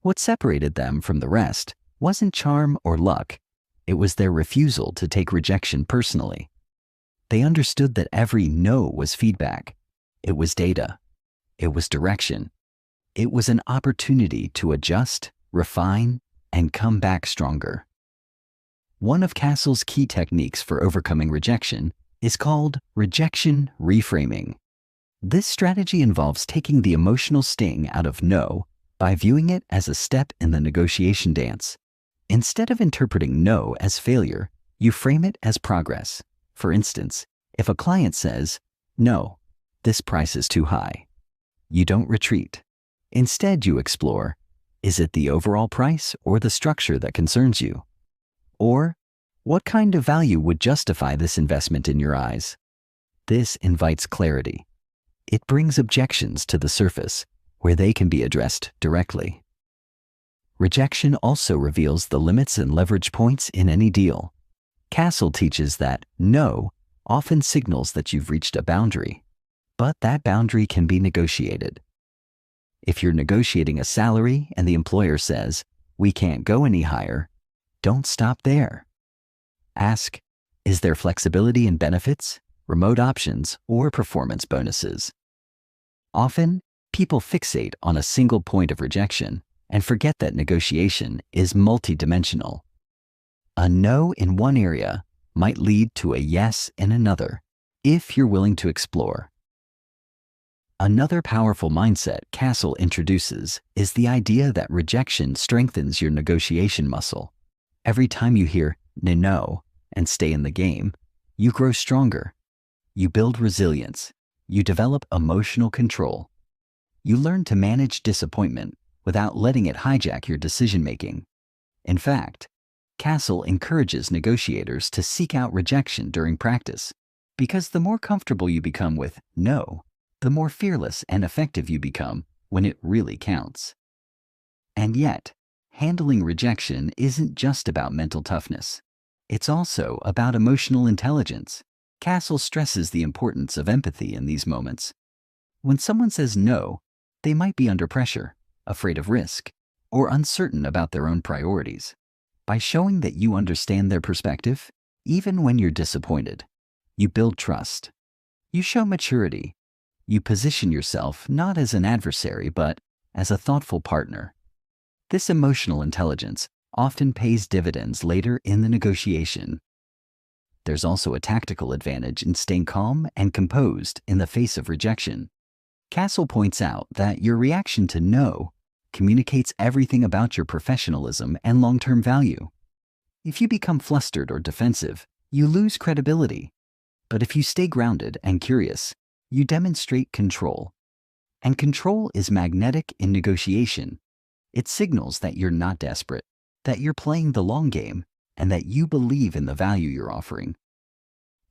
What separated them from the rest wasn't charm or luck. It was their refusal to take rejection personally. They understood that every no was feedback. It was data. It was direction. It was an opportunity to adjust, refine, and come back stronger. One of Castle's key techniques for overcoming rejection is called rejection reframing. This strategy involves taking the emotional sting out of no by viewing it as a step in the negotiation dance. Instead of interpreting no as failure, you frame it as progress. For instance, if a client says, "No, this price is too high," you don't retreat. Instead, you explore, is it the overall price or the structure that concerns you? Or, what kind of value would justify this investment in your eyes? This invites clarity. It brings objections to the surface, where they can be addressed directly. Rejection also reveals the limits and leverage points in any deal. Castle teaches that no often signals that you've reached a boundary, but that boundary can be negotiated. If you're negotiating a salary and the employer says, "We can't go any higher," don't stop there. Ask, is there flexibility in benefits, remote options, or performance bonuses? Often, people fixate on a single point of rejection and forget that negotiation is multidimensional. A no in one area might lead to a yes in another, if you're willing to explore. Another powerful mindset Castle introduces is the idea that rejection strengthens your negotiation muscle. Every time you hear no and stay in the game, you grow stronger. You build resilience. You develop emotional control. You learn to manage disappointment without letting it hijack your decision-making. In fact, Castle encourages negotiators to seek out rejection during practice, because the more comfortable you become with no, the more fearless and effective you become when it really counts. And yet, handling rejection isn't just about mental toughness. It's also about emotional intelligence. Castle stresses the importance of empathy in these moments. When someone says no, they might be under pressure, afraid of risk, or uncertain about their own priorities. By showing that you understand their perspective, even when you're disappointed, you build trust. You show maturity. You position yourself not as an adversary, but as a thoughtful partner. This emotional intelligence often pays dividends later in the negotiation. There's also a tactical advantage in staying calm and composed in the face of rejection. Castle points out that your reaction to no communicates everything about your professionalism and long-term value. If you become flustered or defensive, you lose credibility. But if you stay grounded and curious, you demonstrate control. And control is magnetic in negotiation. It signals that you're not desperate, that you're playing the long game, and that you believe in the value you're offering.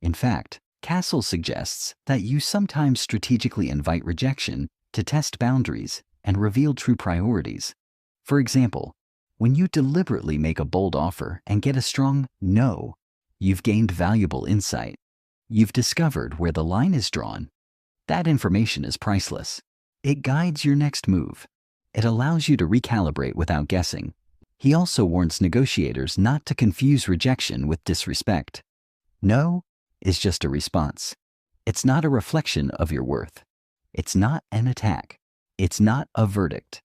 In fact, Castle suggests that you sometimes strategically invite rejection to test boundaries and reveal true priorities. For example, when you deliberately make a bold offer and get a strong no, you've gained valuable insight. You've discovered where the line is drawn. That information is priceless. It guides your next move. It allows you to recalibrate without guessing. He also warns negotiators not to confuse rejection with disrespect. No is just a response. It's not a reflection of your worth. It's not an attack. It's not a verdict.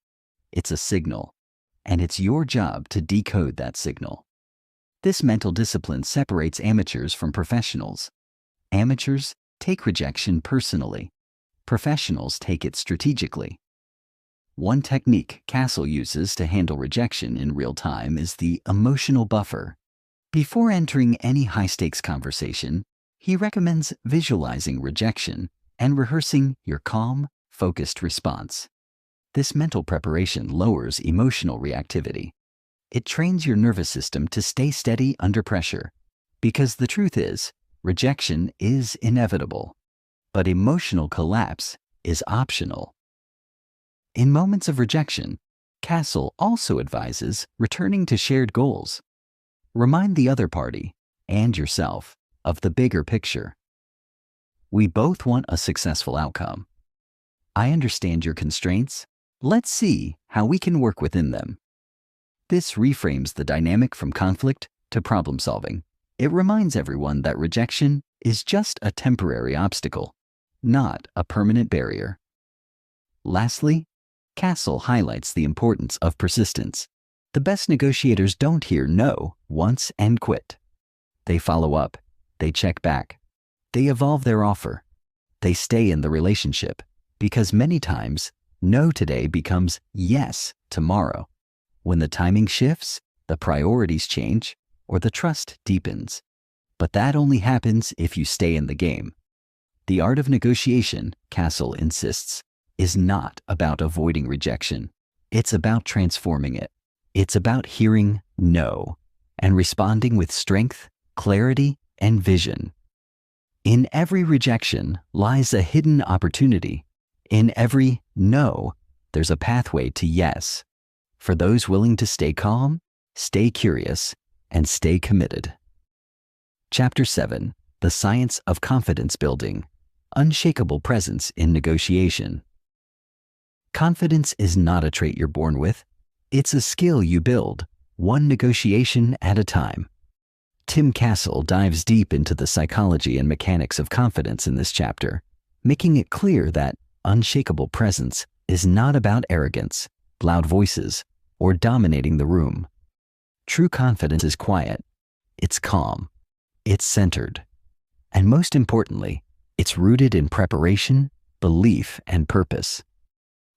It's a signal. And it's your job to decode that signal. This mental discipline separates amateurs from professionals. Amateurs take rejection personally. Professionals take it strategically. One technique Castle uses to handle rejection in real time is the emotional buffer. Before entering any high-stakes conversation, he recommends visualizing rejection and rehearsing your calm, focused response. This mental preparation lowers emotional reactivity. It trains your nervous system to stay steady under pressure, because the truth is, rejection is inevitable, but emotional collapse is optional. In moments of rejection, Castle also advises returning to shared goals. Remind the other party, and yourself, of the bigger picture. We both want a successful outcome. I understand your constraints. Let's see how we can work within them. This reframes the dynamic from conflict to problem solving. It reminds everyone that rejection is just a temporary obstacle, not a permanent barrier. Lastly, Castle highlights the importance of persistence. The best negotiators don't hear no once and quit. They follow up. They check back. They evolve their offer. They stay in the relationship, because many times, no today becomes yes tomorrow. When the timing shifts, the priorities change, or the trust deepens. But that only happens if you stay in the game. The art of negotiation, Castle insists, is not about avoiding rejection. It's about transforming it. It's about hearing no and responding with strength, clarity, and vision. In every rejection lies a hidden opportunity. In every no, there's a pathway to yes. For those willing to stay calm, stay curious, and stay committed. Chapter 7. The Science of Confidence Building. Unshakable Presence in Negotiation. Confidence is not a trait you're born with. It's a skill you build, one negotiation at a time. Tim Castle dives deep into the psychology and mechanics of confidence in this chapter, making it clear that unshakable presence is not about arrogance, loud voices, or dominating the room. True confidence is quiet, it's calm, it's centered, and most importantly, it's rooted in preparation, belief, and purpose.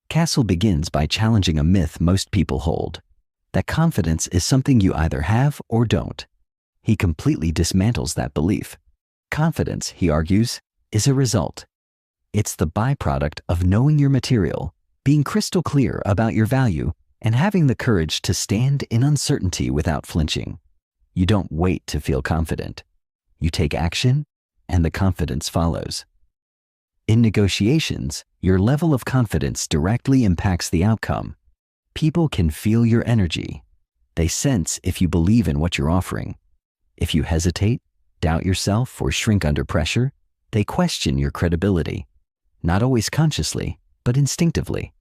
Castle begins by challenging a myth most people hold, that confidence is something you either have or don't. He completely dismantles that belief. Confidence, he argues, is a result. It's the byproduct of knowing your material, being crystal clear about your value, and having the courage to stand in uncertainty without flinching. You don't wait to feel confident. You take action, and the confidence follows. In negotiations, your level of confidence directly impacts the outcome. People can feel your energy. They sense if you believe in what you're offering. If you hesitate, doubt yourself, or shrink under pressure, they question your credibility. Not always consciously, but instinctively.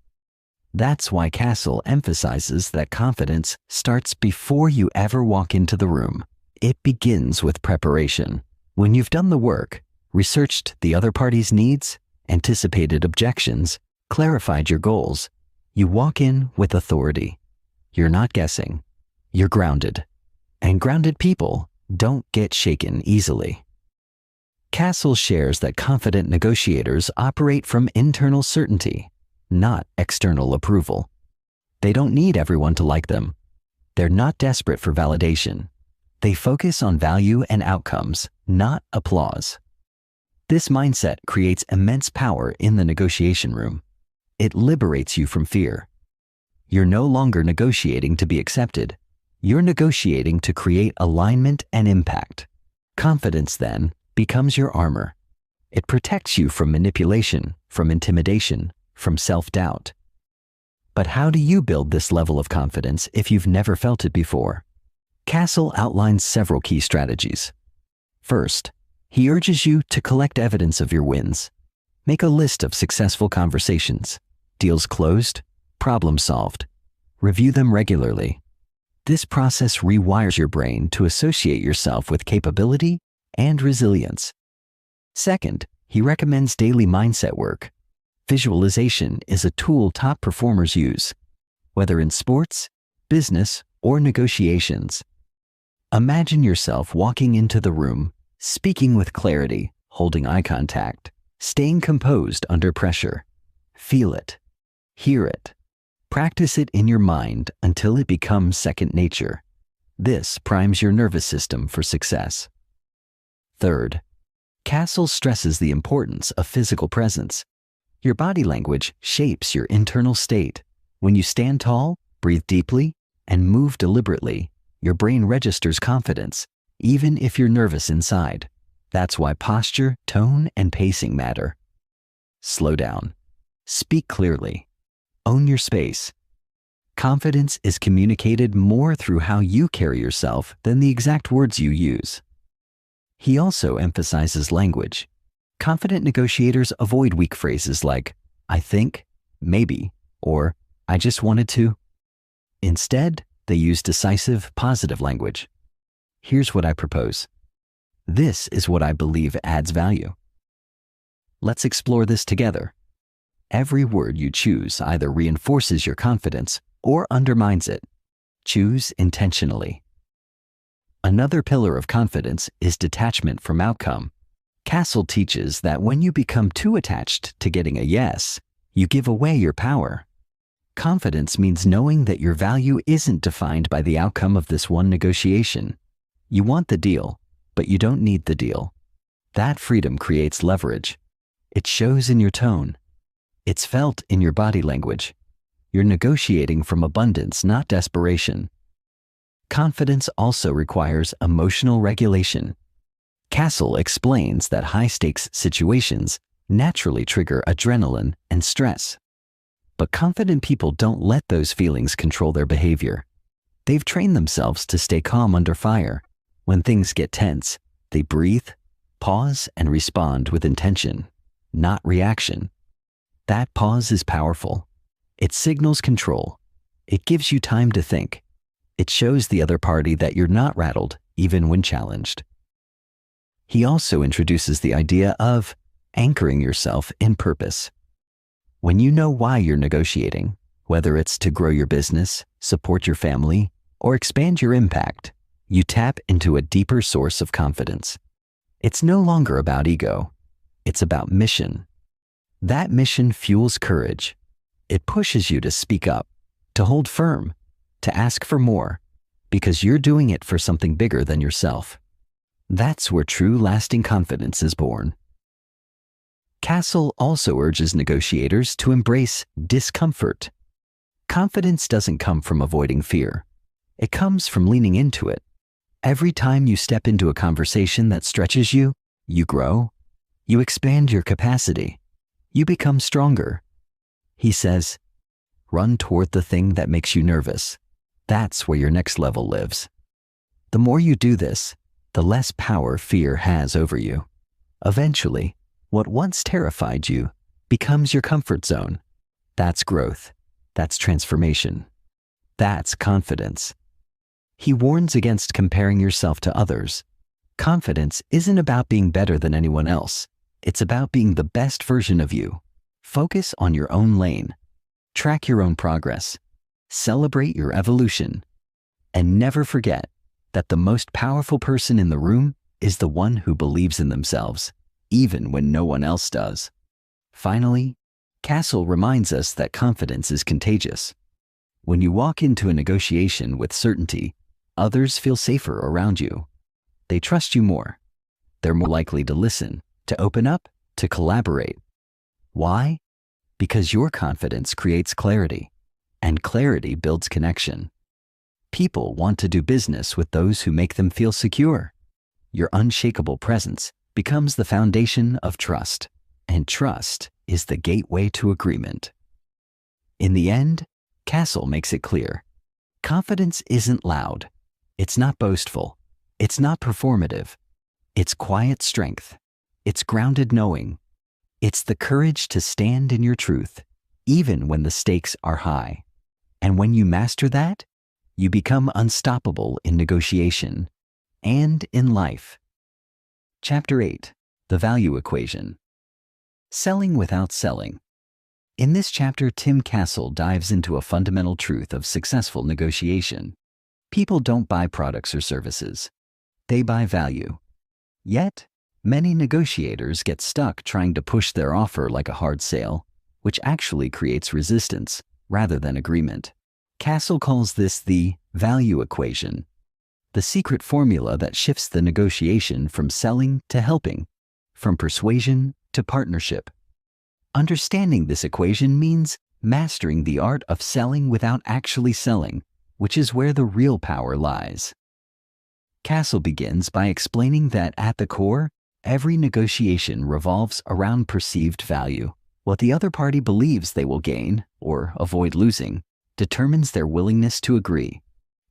That's why Castle emphasizes that confidence starts before you ever walk into the room. It begins with preparation. When you've done the work, researched the other party's needs, anticipated objections, clarified your goals, you walk in with authority. You're not guessing. You're grounded. And grounded people don't get shaken easily. Castle shares that confident negotiators operate from internal certainty, not external approval. They don't need everyone to like them. They're not desperate for validation. They focus on value and outcomes, not applause. This mindset creates immense power in the negotiation room. It liberates you from fear. You're no longer negotiating to be accepted. You're negotiating to create alignment and impact. Confidence, then, becomes your armor. It protects you from manipulation, from intimidation, from self-doubt. But how do you build this level of confidence if you've never felt it before? Castle outlines several key strategies. First, he urges you to collect evidence of your wins. Make a list of successful conversations, deals closed, problems solved. Review them regularly. This process rewires your brain to associate yourself with capability and resilience. Second, he recommends daily mindset work. Visualization is a tool top performers use, whether in sports, business, or negotiations. Imagine yourself walking into the room, speaking with clarity, holding eye contact, staying composed under pressure. Feel it. Hear it. Practice it in your mind until it becomes second nature. This primes your nervous system for success. Third, Castle stresses the importance of physical presence. Your body language shapes your internal state. When you stand tall, breathe deeply, and move deliberately, your brain registers confidence, even if you're nervous inside. That's why posture, tone, and pacing matter. Slow down. Speak clearly. Own your space. Confidence is communicated more through how you carry yourself than the exact words you use. He also emphasizes language. Confident negotiators avoid weak phrases like, I think, maybe, or I just wanted to. Instead, they use decisive, positive language. Here's what I propose. This is what I believe adds value. Let's explore this together. Every word you choose either reinforces your confidence or undermines it. Choose intentionally. Another pillar of confidence is detachment from outcome. Castle teaches that when you become too attached to getting a yes, you give away your power. Confidence means knowing that your value isn't defined by the outcome of this one negotiation. You want the deal, but you don't need the deal. That freedom creates leverage. It shows in your tone. It's felt in your body language. You're negotiating from abundance, not desperation. Confidence also requires emotional regulation. Castle explains that high-stakes situations naturally trigger adrenaline and stress. But confident people don't let those feelings control their behavior. They've trained themselves to stay calm under fire. When things get tense, they breathe, pause, and respond with intention, not reaction. That pause is powerful. It signals control. It gives you time to think. It shows the other party that you're not rattled, even when challenged. He also introduces the idea of anchoring yourself in purpose. When you know why you're negotiating, whether it's to grow your business, support your family, or expand your impact, you tap into a deeper source of confidence. It's no longer about ego. It's about mission. That mission fuels courage. It pushes you to speak up, to hold firm, to ask for more, because you're doing it for something bigger than yourself. That's where true lasting confidence is born. Castle also urges negotiators to embrace discomfort. Confidence doesn't come from avoiding fear. It comes from leaning into it. Every time you step into a conversation that stretches you, you grow, you expand your capacity, you become stronger. He says, run toward the thing that makes you nervous. That's where your next level lives. The more you do this, the less power fear has over you. Eventually, what once terrified you becomes your comfort zone. That's growth. That's transformation. That's confidence. He warns against comparing yourself to others. Confidence isn't about being better than anyone else. It's about being the best version of you. Focus on your own lane. Track your own progress. Celebrate your evolution. And never forget that the most powerful person in the room is the one who believes in themselves, even when no one else does. Finally, Castle reminds us that confidence is contagious. When you walk into a negotiation with certainty, others feel safer around you. They trust you more. They're more likely to listen, to open up, to collaborate. Why? Because your confidence creates clarity, and clarity builds connection. People want to do business with those who make them feel secure. Your unshakable presence becomes the foundation of trust, and trust is the gateway to agreement. In the end, Castle makes it clear. Confidence isn't loud. It's not boastful. It's not performative. It's quiet strength. It's grounded knowing. It's the courage to stand in your truth, even when the stakes are high. And when you master that, you become unstoppable in negotiation and in life. Chapter 8. The Value Equation. Selling without selling. In this chapter, Tim Castle dives into a fundamental truth of successful negotiation. People don't buy products or services. They buy value. Yet, many negotiators get stuck trying to push their offer like a hard sale, which actually creates resistance rather than agreement. Castle calls this the value equation, the secret formula that shifts the negotiation from selling to helping, from persuasion to partnership. Understanding this equation means mastering the art of selling without actually selling, which is where the real power lies. Castle begins by explaining that at the core, every negotiation revolves around perceived value. What the other party believes they will gain, or avoid losing, determines their willingness to agree.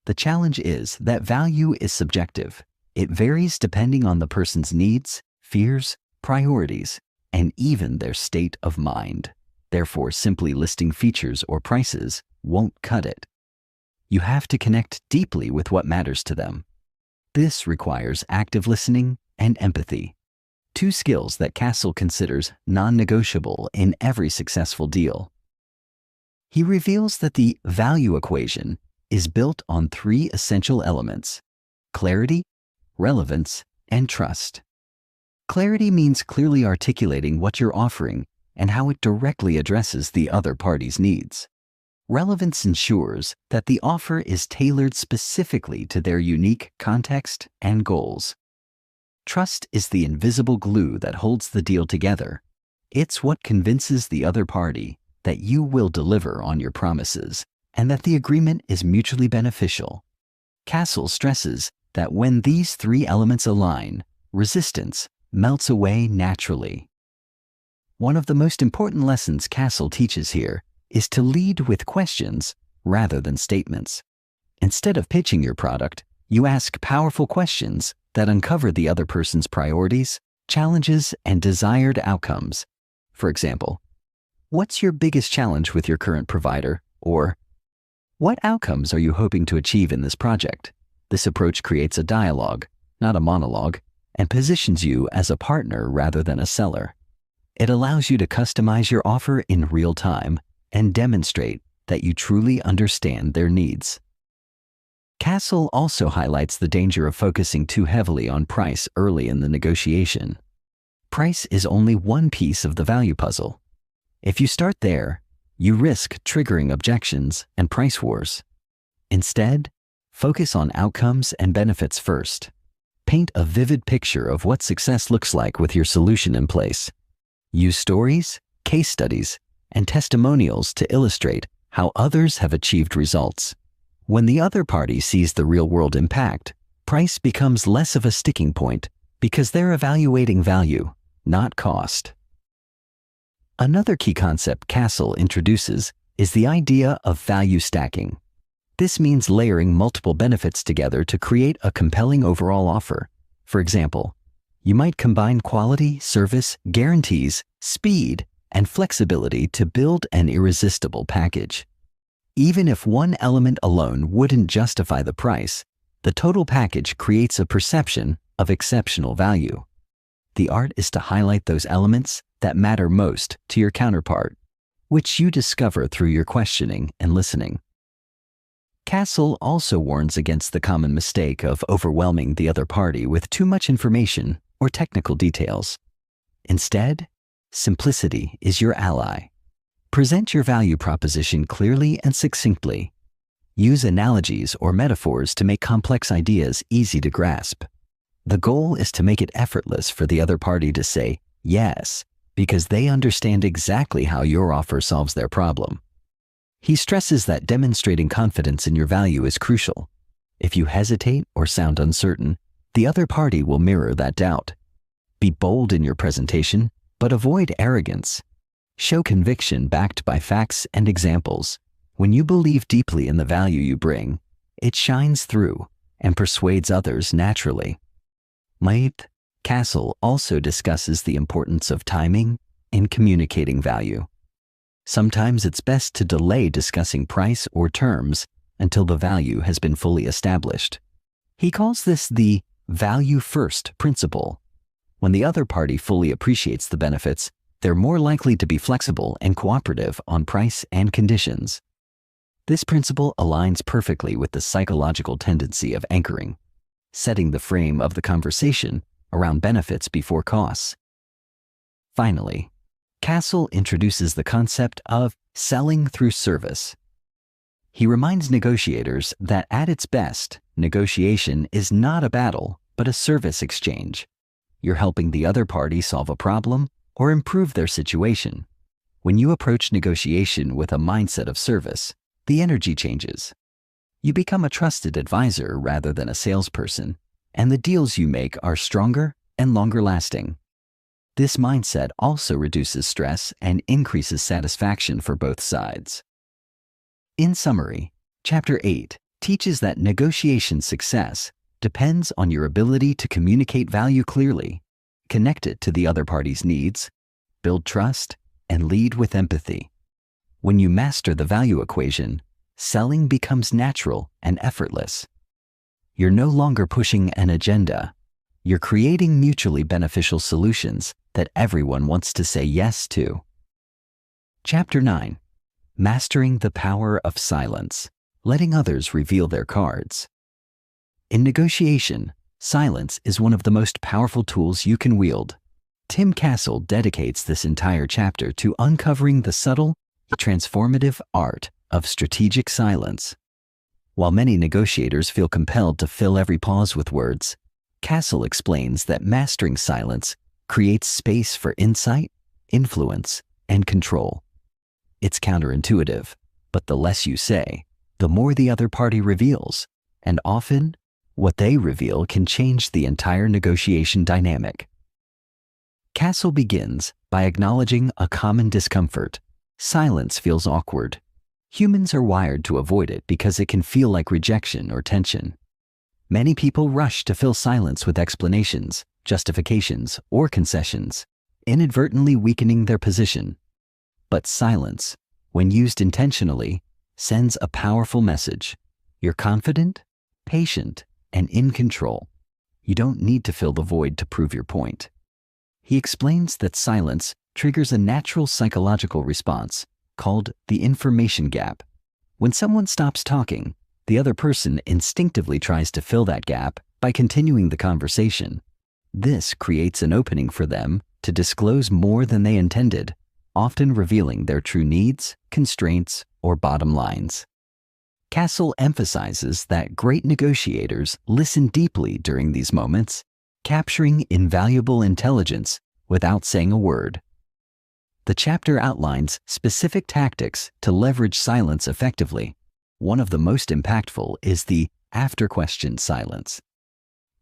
The challenge is that value is subjective. It varies depending on the person's needs, fears, priorities, and even their state of mind. Therefore, simply listing features or prices won't cut it. You have to connect deeply with what matters to them. This requires active listening and empathy, two skills that Castle considers non-negotiable in every successful deal. He reveals that the value equation is built on three essential elements: clarity, relevance, and trust. Clarity means clearly articulating what you're offering and how it directly addresses the other party's needs. Relevance ensures that the offer is tailored specifically to their unique context and goals. Trust is the invisible glue that holds the deal together. It's what convinces the other party that you will deliver on your promises and that the agreement is mutually beneficial. Castle stresses that when these three elements align, resistance melts away naturally. One of the most important lessons Castle teaches here is to lead with questions rather than statements. Instead of pitching your product, you ask powerful questions that uncover the other person's priorities, challenges, and desired outcomes. For example, what's your biggest challenge with your current provider? Or, what outcomes are you hoping to achieve in this project? This approach creates a dialogue, not a monologue, and positions you as a partner rather than a seller. It allows you to customize your offer in real time and demonstrate that you truly understand their needs. Castle also highlights the danger of focusing too heavily on price early in the negotiation. Price is only one piece of the value puzzle. If you start there, you risk triggering objections and price wars. Instead, focus on outcomes and benefits first. Paint a vivid picture of what success looks like with your solution in place. Use stories, case studies, and testimonials to illustrate how others have achieved results. When the other party sees the real-world impact, price becomes less of a sticking point because they're evaluating value, not cost. Another key concept Castle introduces is the idea of value stacking. This means layering multiple benefits together to create a compelling overall offer. For example, you might combine quality, service, guarantees, speed, and flexibility to build an irresistible package. Even if one element alone wouldn't justify the price, the total package creates a perception of exceptional value. The art is to highlight those elements that matter most to your counterpart, which you discover through your questioning and listening. Castle also warns against the common mistake of overwhelming the other party with too much information or technical details. Instead, simplicity is your ally. Present your value proposition clearly and succinctly. Use analogies or metaphors to make complex ideas easy to grasp. The goal is to make it effortless for the other party to say yes, because they understand exactly how your offer solves their problem. He stresses that demonstrating confidence in your value is crucial. If you hesitate or sound uncertain, the other party will mirror that doubt. Be bold in your presentation, but avoid arrogance. Show conviction backed by facts and examples. When you believe deeply in the value you bring, it shines through and persuades others naturally. Castle also discusses the importance of timing in communicating value. Sometimes it's best to delay discussing price or terms until the value has been fully established. He calls this the value-first principle. When the other party fully appreciates the benefits, they're more likely to be flexible and cooperative on price and conditions. This principle aligns perfectly with the psychological tendency of anchoring, setting the frame of the conversation around benefits before costs. Finally, Castle introduces the concept of selling through service. He reminds negotiators that at its best, negotiation is not a battle, but a service exchange. You're helping the other party solve a problem or improve their situation. When you approach negotiation with a mindset of service, the energy changes. You become a trusted advisor rather than a salesperson, and the deals you make are stronger and longer lasting. This mindset also reduces stress and increases satisfaction for both sides. In summary, Chapter 8 teaches that negotiation success depends on your ability to communicate value clearly, connect it to the other party's needs, build trust, and lead with empathy. When you master the value equation, selling becomes natural and effortless. You're no longer pushing an agenda. You're creating mutually beneficial solutions that everyone wants to say yes to. Chapter 9. Mastering the power of silence, letting others reveal their cards. In negotiation, silence is one of the most powerful tools you can wield. Tim Castle dedicates this entire chapter to uncovering the subtle, transformative art of strategic silence. While many negotiators feel compelled to fill every pause with words, Castle explains that mastering silence creates space for insight, influence, and control. It's counterintuitive, but the less you say, the more the other party reveals, and often, what they reveal can change the entire negotiation dynamic. Castle begins by acknowledging a common discomfort. Silence feels awkward. Humans are wired to avoid it because it can feel like rejection or tension. Many people rush to fill silence with explanations, justifications, or concessions, inadvertently weakening their position. But silence, when used intentionally, sends a powerful message. You're confident, patient, and in control. You don't need to fill the void to prove your point. He explains that silence triggers a natural psychological response called the information gap. When someone stops talking, the other person instinctively tries to fill that gap by continuing the conversation. This creates an opening for them to disclose more than they intended, often revealing their true needs, constraints, or bottom lines. Castle emphasizes that great negotiators listen deeply during these moments, capturing invaluable intelligence without saying a word. The chapter outlines specific tactics to leverage silence effectively. One of the most impactful is the after-question silence.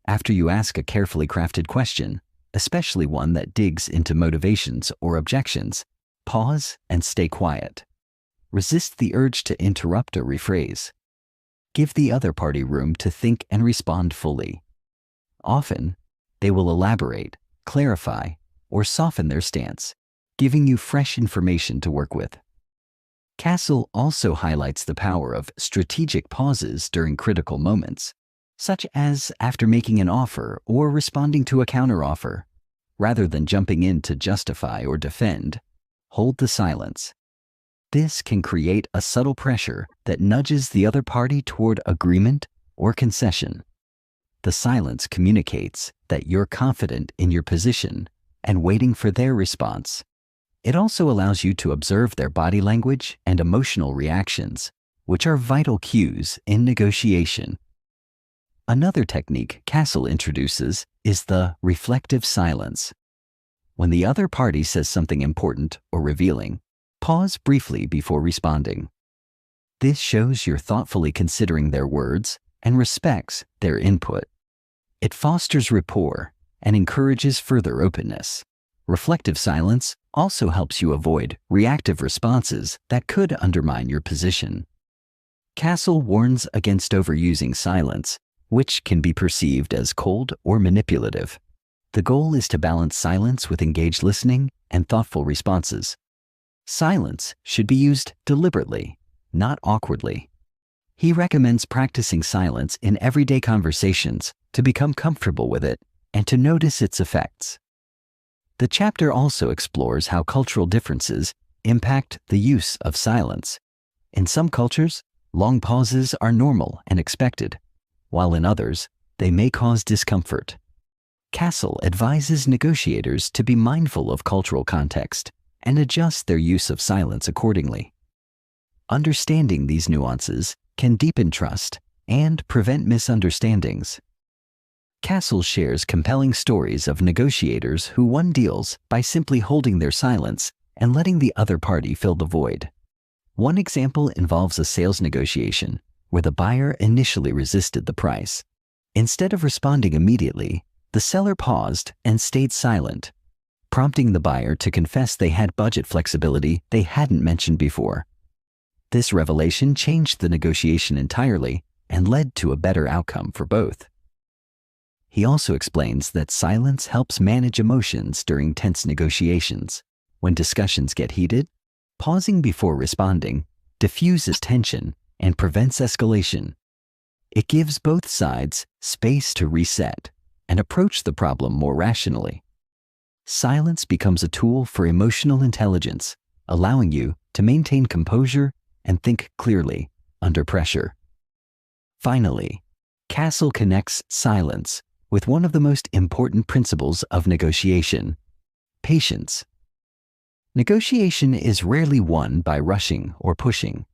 After you ask a carefully crafted question, especially one that digs into motivations or objections, pause and stay quiet. Resist the urge to interrupt or rephrase. Give the other party room to think and respond fully. Often, they will elaborate, clarify, or soften their stance, giving you fresh information to work with. Castle also highlights the power of strategic pauses during critical moments, such as after making an offer or responding to a counteroffer. Rather than jumping in to justify or defend, hold the silence. This can create a subtle pressure that nudges the other party toward agreement or concession. The silence communicates that you're confident in your position and waiting for their response. It also allows you to observe their body language and emotional reactions, which are vital cues in negotiation. Another technique Castle introduces is the reflective silence. When the other party says something important or revealing, pause briefly before responding. This shows you're thoughtfully considering their words and respects their input. It fosters rapport and encourages further openness. Reflective silence also helps you avoid reactive responses that could undermine your position. Castle warns against overusing silence, which can be perceived as cold or manipulative. The goal is to balance silence with engaged listening and thoughtful responses. Silence should be used deliberately, not awkwardly. He recommends practicing silence in everyday conversations to become comfortable with it and to notice its effects. The chapter also explores how cultural differences impact the use of silence. In some cultures, long pauses are normal and expected, while in others, they may cause discomfort. Castle advises negotiators to be mindful of cultural context and adjust their use of silence accordingly. Understanding these nuances can deepen trust and prevent misunderstandings. Castle shares compelling stories of negotiators who won deals by simply holding their silence and letting the other party fill the void. One example involves a sales negotiation where the buyer initially resisted the price. Instead of responding immediately, the seller paused and stayed silent, prompting the buyer to confess they had budget flexibility they hadn't mentioned before. This revelation changed the negotiation entirely and led to a better outcome for both. He also explains that silence helps manage emotions during tense negotiations. When discussions get heated, pausing before responding diffuses tension and prevents escalation. It gives both sides space to reset and approach the problem more rationally. Silence becomes a tool for emotional intelligence, allowing you to maintain composure and think clearly under pressure. Finally, Castle connects silence with one of the most important principles of negotiation: patience. Negotiation is rarely won by rushing or pushing.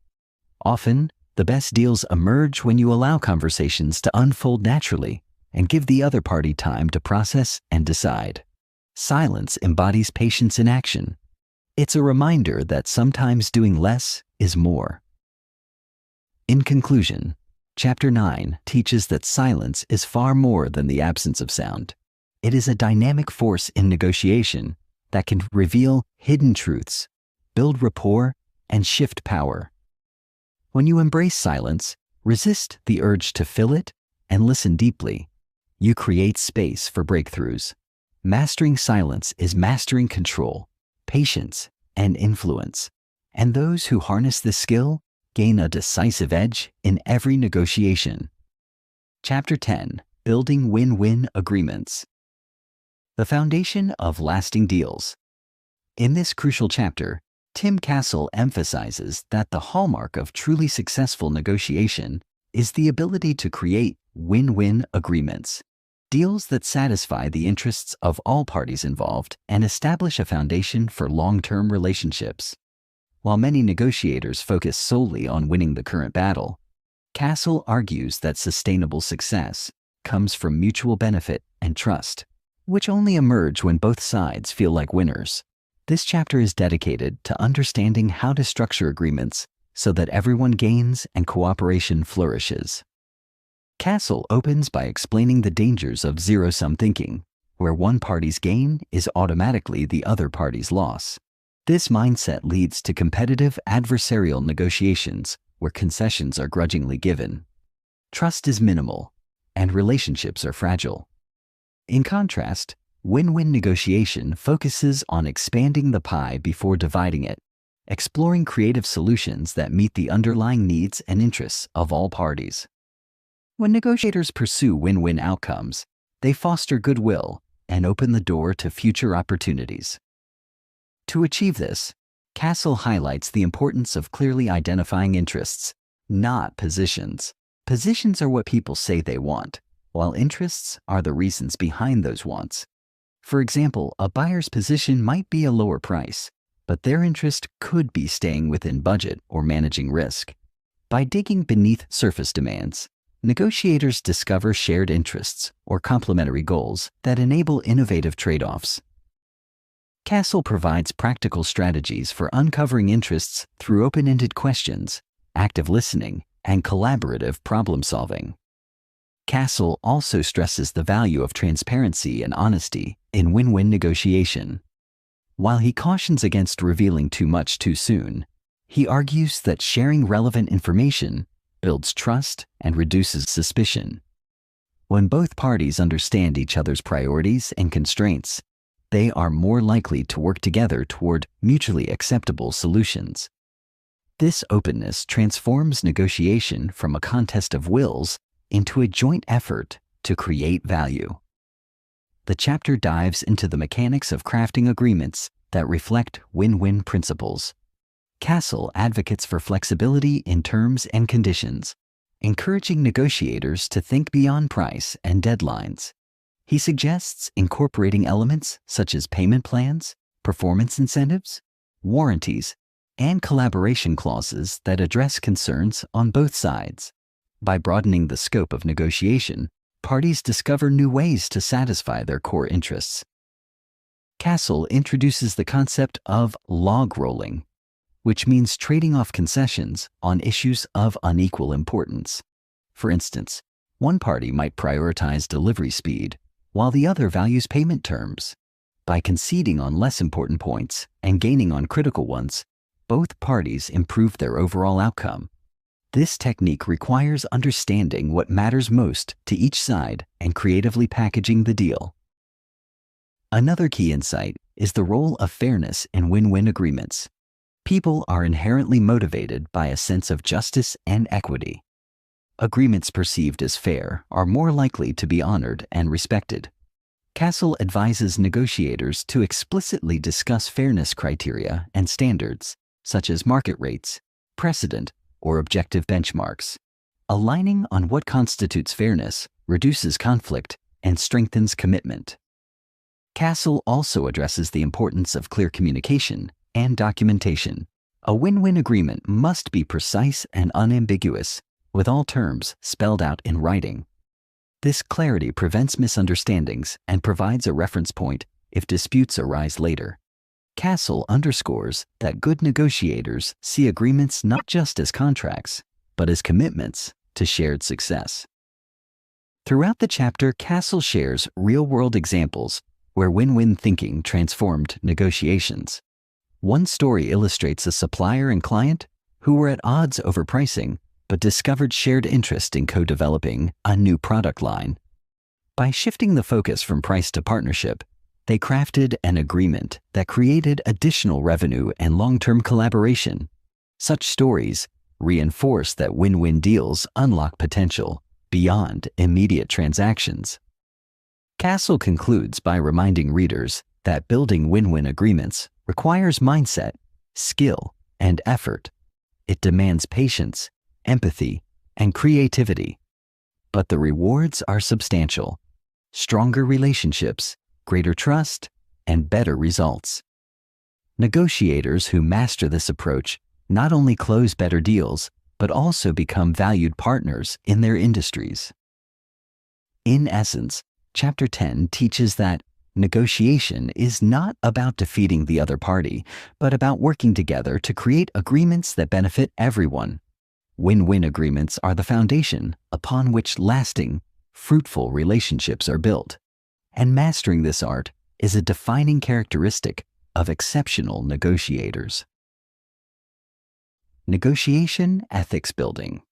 Often, the best deals emerge when you allow conversations to unfold naturally and give the other party time to process and decide. Silence embodies patience in action. It's a reminder that sometimes doing less is more. In conclusion, Chapter 9 teaches that silence is far more than the absence of sound. It is a dynamic force in negotiation that can reveal hidden truths, build rapport, and shift power. When you embrace silence, resist the urge to fill it, and listen deeply, you create space for breakthroughs. Mastering silence is mastering control, patience, and influence. And those who harness this skill gain a decisive edge in every negotiation. Chapter 10: Building Win-Win Agreements. The foundation of lasting deals. In this crucial chapter, Tim Castle emphasizes that the hallmark of truly successful negotiation is the ability to create win-win agreements. deals that satisfy the interests of all parties involved and establish a foundation for long-term relationships. While many negotiators focus solely on winning the current battle, Castle argues that sustainable success comes from mutual benefit and trust, which only emerge when both sides feel like winners. This chapter is dedicated to understanding how to structure agreements so that everyone gains and cooperation flourishes. Castle opens by explaining the dangers of zero-sum thinking, where one party's gain is automatically the other party's loss. This mindset leads to competitive adversarial negotiations where concessions are grudgingly given. Trust is minimal, and relationships are fragile. In contrast, win-win negotiation focuses on expanding the pie before dividing it, exploring creative solutions that meet the underlying needs and interests of all parties. When negotiators pursue win-win outcomes, they foster goodwill and open the door to future opportunities. To achieve this, Castle highlights the importance of clearly identifying interests, not positions. Positions are what people say they want, while interests are the reasons behind those wants. For example, a buyer's position might be a lower price, but their interest could be staying within budget or managing risk. By digging beneath surface demands, negotiators discover shared interests or complementary goals that enable innovative trade-offs. Castle provides practical strategies for uncovering interests through open-ended questions, active listening, and collaborative problem-solving. Castle also stresses the value of transparency and honesty in win-win negotiation. While he cautions against revealing too much too soon, he argues that sharing relevant information builds trust and reduces suspicion. When both parties understand each other's priorities and constraints, they are more likely to work together toward mutually acceptable solutions. This openness transforms negotiation from a contest of wills into a joint effort to create value. The chapter dives into the mechanics of crafting agreements that reflect win-win principles. Castle advocates for flexibility in terms and conditions, encouraging negotiators to think beyond price and deadlines. He suggests incorporating elements such as payment plans, performance incentives, warranties, and collaboration clauses that address concerns on both sides. By broadening the scope of negotiation, parties discover new ways to satisfy their core interests. Castle introduces the concept of log rolling, which means trading off concessions on issues of unequal importance. For instance, one party might prioritize delivery speed, while the other values payment terms. By conceding on less important points and gaining on critical ones, both parties improve their overall outcome. This technique requires understanding what matters most to each side and creatively packaging the deal. Another key insight is the role of fairness in win-win agreements. People are inherently motivated by a sense of justice and equity. Agreements perceived as fair are more likely to be honored and respected. Castle advises negotiators to explicitly discuss fairness criteria and standards, such as market rates, precedent, or objective benchmarks. Aligning on what constitutes fairness reduces conflict and strengthens commitment. Castle also addresses the importance of clear communication and documentation. A win-win agreement must be precise and unambiguous, with all terms spelled out in writing. This clarity prevents misunderstandings and provides a reference point if disputes arise later. Castle underscores that good negotiators see agreements not just as contracts, but as commitments to shared success. Throughout the chapter, Castle shares real-world examples where win-win thinking transformed negotiations. One story illustrates a supplier and client who were at odds over pricing, but discovered shared interest in co-developing a new product line. By shifting the focus from price to partnership, they crafted an agreement that created additional revenue and long-term collaboration. Such stories reinforce that win-win deals unlock potential beyond immediate transactions. Castle concludes by reminding readers that building win-win agreements requires mindset, skill, and effort. It demands patience, empathy, and creativity. But the rewards are substantial. stronger relationships, greater trust, and better results. Negotiators who master this approach not only close better deals, but also become valued partners in their industries. In essence, Chapter 10 teaches that negotiation is not about defeating the other party, but about working together to create agreements that benefit everyone. Win-win agreements are the foundation upon which lasting, fruitful relationships are built. And mastering this art is a defining characteristic of exceptional negotiators. Negotiation ethics building.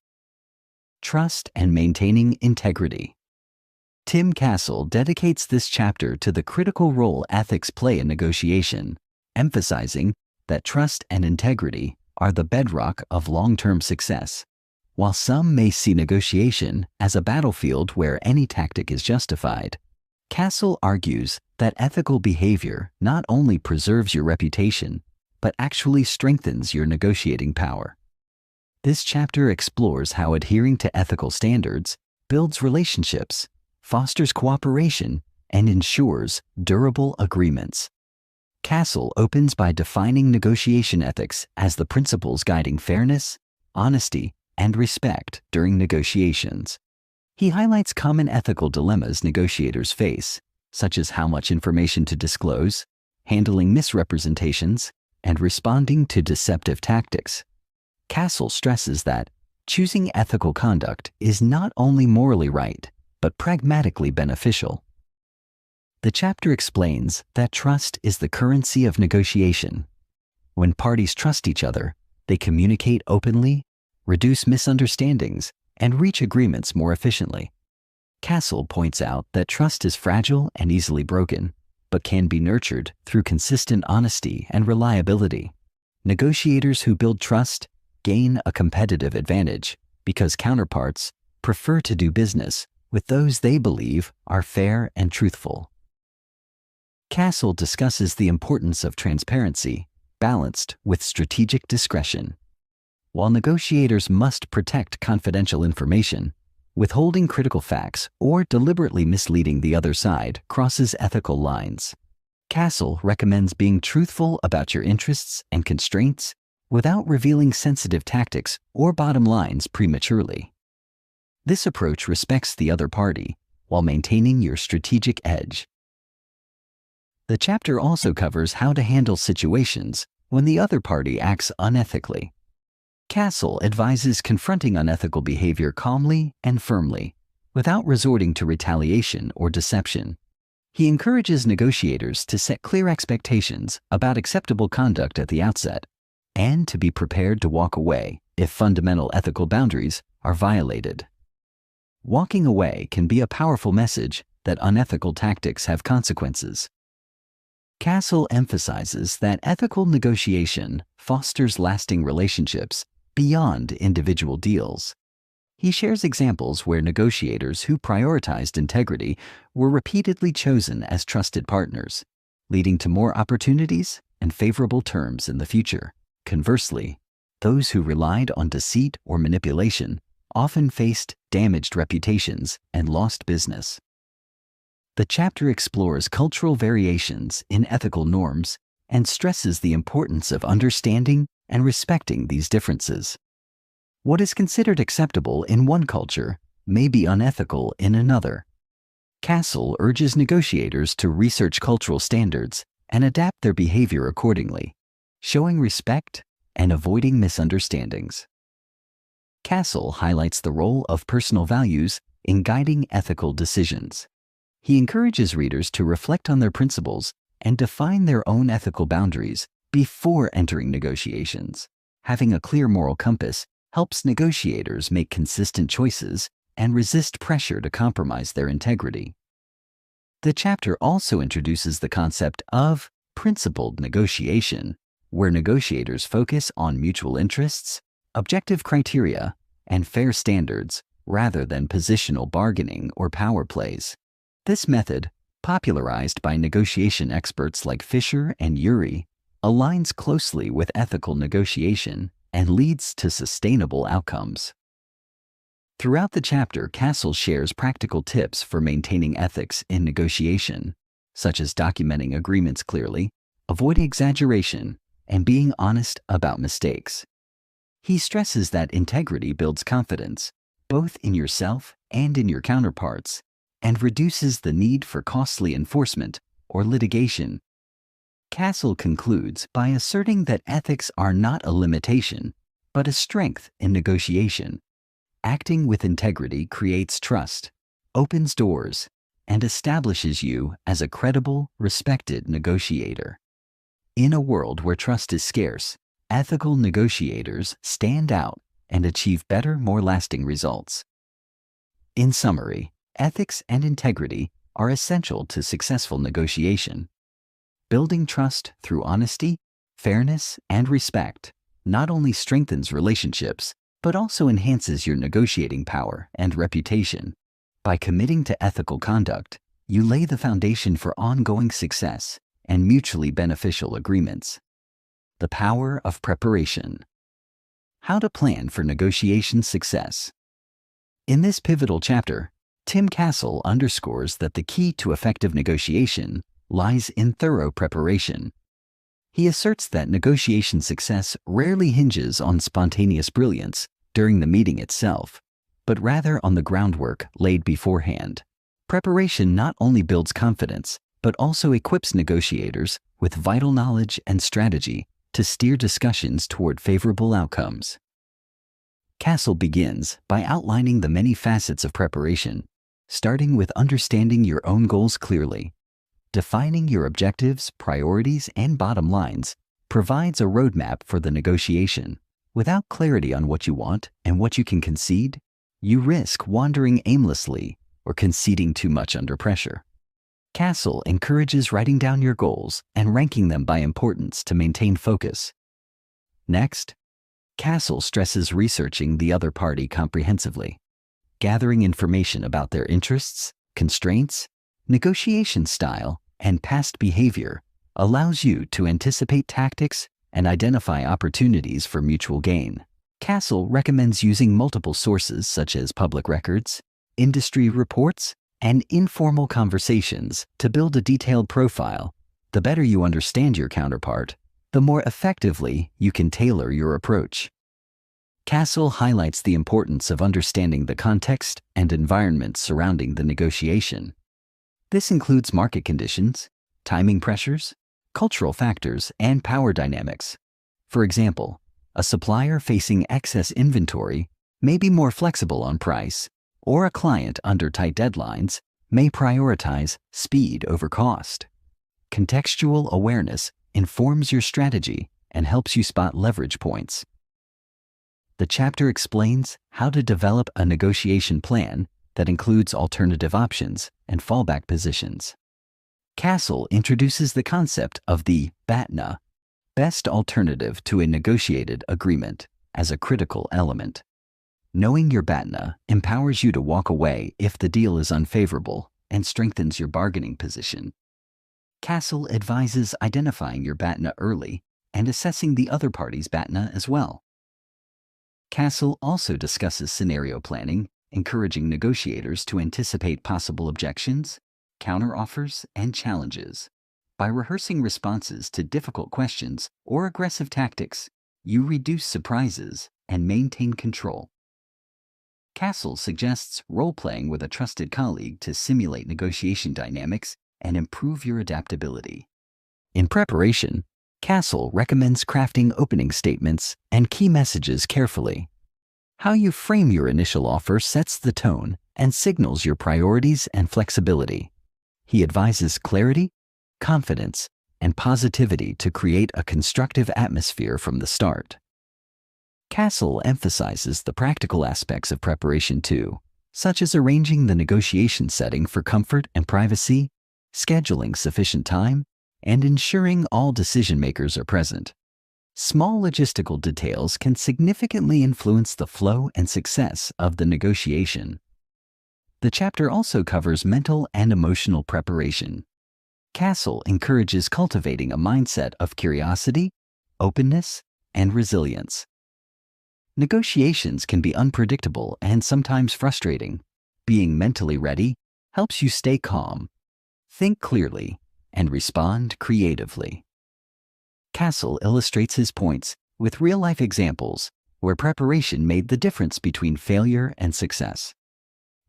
Trust and maintaining integrity. Tim Castle dedicates this chapter to the critical role ethics play in negotiation, emphasizing that trust and integrity are the bedrock of long-term success. While some may see negotiation as a battlefield where any tactic is justified, Castle argues that ethical behavior not only preserves your reputation, but actually strengthens your negotiating power. This chapter explores how adhering to ethical standards builds relationships, fosters cooperation, and ensures durable agreements. Castle opens by defining negotiation ethics as the principles guiding fairness, honesty, and respect during negotiations. He highlights common ethical dilemmas negotiators face, such as how much information to disclose, handling misrepresentations, and responding to deceptive tactics. Castle stresses that choosing ethical conduct is not only morally right, but pragmatically beneficial. The chapter explains that trust is the currency of negotiation. When parties trust each other, they communicate openly, reduce misunderstandings, and reach agreements more efficiently. Castle points out that trust is fragile and easily broken, but can be nurtured through consistent honesty and reliability. Negotiators who build trust gain a competitive advantage because counterparts prefer to do business with those they believe are fair and truthful. Castle discusses the importance of transparency, balanced with strategic discretion. While negotiators must protect confidential information, withholding critical facts or deliberately misleading the other side crosses ethical lines. Castle recommends being truthful about your interests and constraints without revealing sensitive tactics or bottom lines prematurely. This approach respects the other party while maintaining your strategic edge. The chapter also covers how to handle situations when the other party acts unethically. Castle advises confronting unethical behavior calmly and firmly, without resorting to retaliation or deception. He encourages negotiators to set clear expectations about acceptable conduct at the outset, and to be prepared to walk away if fundamental ethical boundaries are violated. Walking away can be a powerful message that unethical tactics have consequences. Castle emphasizes that ethical negotiation fosters lasting relationships beyond individual deals. He shares examples where negotiators who prioritized integrity were repeatedly chosen as trusted partners, leading to more opportunities and favorable terms in the future. Conversely, those who relied on deceit or manipulation often faced damaged reputations and lost business. The chapter explores cultural variations in ethical norms and stresses the importance of understanding and respecting these differences. What is considered acceptable in one culture may be unethical in another. Castle urges negotiators to research cultural standards and adapt their behavior accordingly, showing respect and avoiding misunderstandings. Castle highlights the role of personal values in guiding ethical decisions. He encourages readers to reflect on their principles and define their own ethical boundaries before entering negotiations. Having a clear moral compass helps negotiators make consistent choices and resist pressure to compromise their integrity. The chapter also introduces the concept of principled negotiation, where negotiators focus on mutual interests, objective criteria, and fair standards rather than positional bargaining or power plays. This method, popularized by negotiation experts like Fisher and Urey, aligns closely with ethical negotiation and leads to sustainable outcomes. Throughout the chapter, Castle shares practical tips for maintaining ethics in negotiation, such as documenting agreements clearly, avoiding exaggeration, and being honest about mistakes. He stresses that integrity builds confidence, both in yourself and in your counterparts, and reduces the need for costly enforcement or litigation. Castle concludes by asserting that ethics are not a limitation, but a strength in negotiation. Acting with integrity creates trust, opens doors, and establishes you as a credible, respected negotiator. In a world where trust is scarce, ethical negotiators stand out and achieve better, more lasting results. In summary, ethics and integrity are essential to successful negotiation. Building trust through honesty, fairness, and respect not only strengthens relationships, but also enhances your negotiating power and reputation. By committing to ethical conduct, you lay the foundation for ongoing success and mutually beneficial agreements. The power of preparation. How to plan for negotiation success. In this pivotal chapter, Tim Castle underscores that the key to effective negotiation lies in thorough preparation. He asserts that negotiation success rarely hinges on spontaneous brilliance during the meeting itself, but rather on the groundwork laid beforehand. Preparation not only builds confidence, but also equips negotiators with vital knowledge and strategy to steer discussions toward favorable outcomes. Castle begins by outlining the many facets of preparation, starting with understanding your own goals clearly. Defining your objectives, priorities, and bottom lines provides a roadmap for the negotiation. Without clarity on what you want and what you can concede, you risk wandering aimlessly or conceding too much under pressure. Castle encourages writing down your goals and ranking them by importance to maintain focus. Next, Castle stresses researching the other party comprehensively. Gathering information about their interests, constraints, negotiation style, and past behavior allows you to anticipate tactics and identify opportunities for mutual gain. Castle recommends using multiple sources such as public records, industry reports, and informal conversations to build a detailed profile. The better you understand your counterpart, the more effectively you can tailor your approach. Castle highlights the importance of understanding the context and environment surrounding the negotiation. This includes market conditions, timing pressures, cultural factors, and power dynamics. For example, a supplier facing excess inventory may be more flexible on price, or a client under tight deadlines may prioritize speed over cost. Contextual awareness informs your strategy and helps you spot leverage points. The chapter explains how to develop a negotiation plan that includes alternative options and fallback positions. Castle introduces the concept of the BATNA, best alternative to a negotiated agreement, as a critical element. Knowing your BATNA empowers you to walk away if the deal is unfavorable and strengthens your bargaining position. Castle advises identifying your BATNA early and assessing the other party's BATNA as well. Castle also discusses scenario planning, encouraging negotiators to anticipate possible objections, counteroffers, and challenges. By rehearsing responses to difficult questions or aggressive tactics, you reduce surprises and maintain control. Castle suggests role-playing with a trusted colleague to simulate negotiation dynamics and improve your adaptability. In preparation, Castle recommends crafting opening statements and key messages carefully. How you frame your initial offer sets the tone and signals your priorities and flexibility. He advises clarity, confidence, and positivity to create a constructive atmosphere from the start. Castle emphasizes the practical aspects of preparation too, such as arranging the negotiation setting for comfort and privacy, scheduling sufficient time, and ensuring all decision-makers are present. Small logistical details can significantly influence the flow and success of the negotiation. The chapter also covers mental and emotional preparation. Castle encourages cultivating a mindset of curiosity, openness, and resilience. Negotiations can be unpredictable and sometimes frustrating. Being mentally ready helps you stay calm, think clearly, and respond creatively. Castle illustrates his points with real-life examples where preparation made the difference between failure and success.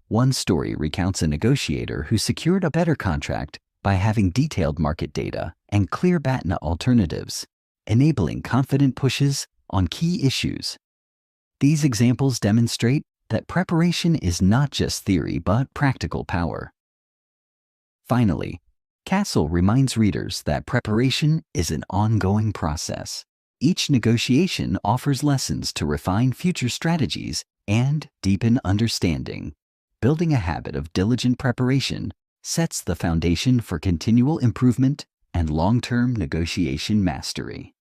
One story recounts a negotiator who secured a better contract by having detailed market data and clear BATNA alternatives, enabling confident pushes on key issues. These examples demonstrate that preparation is not just theory but practical power. Finally, Castle reminds readers that preparation is an ongoing process. Each negotiation offers lessons to refine future strategies and deepen understanding. Building a habit of diligent preparation sets the foundation for continual improvement and long-term negotiation mastery.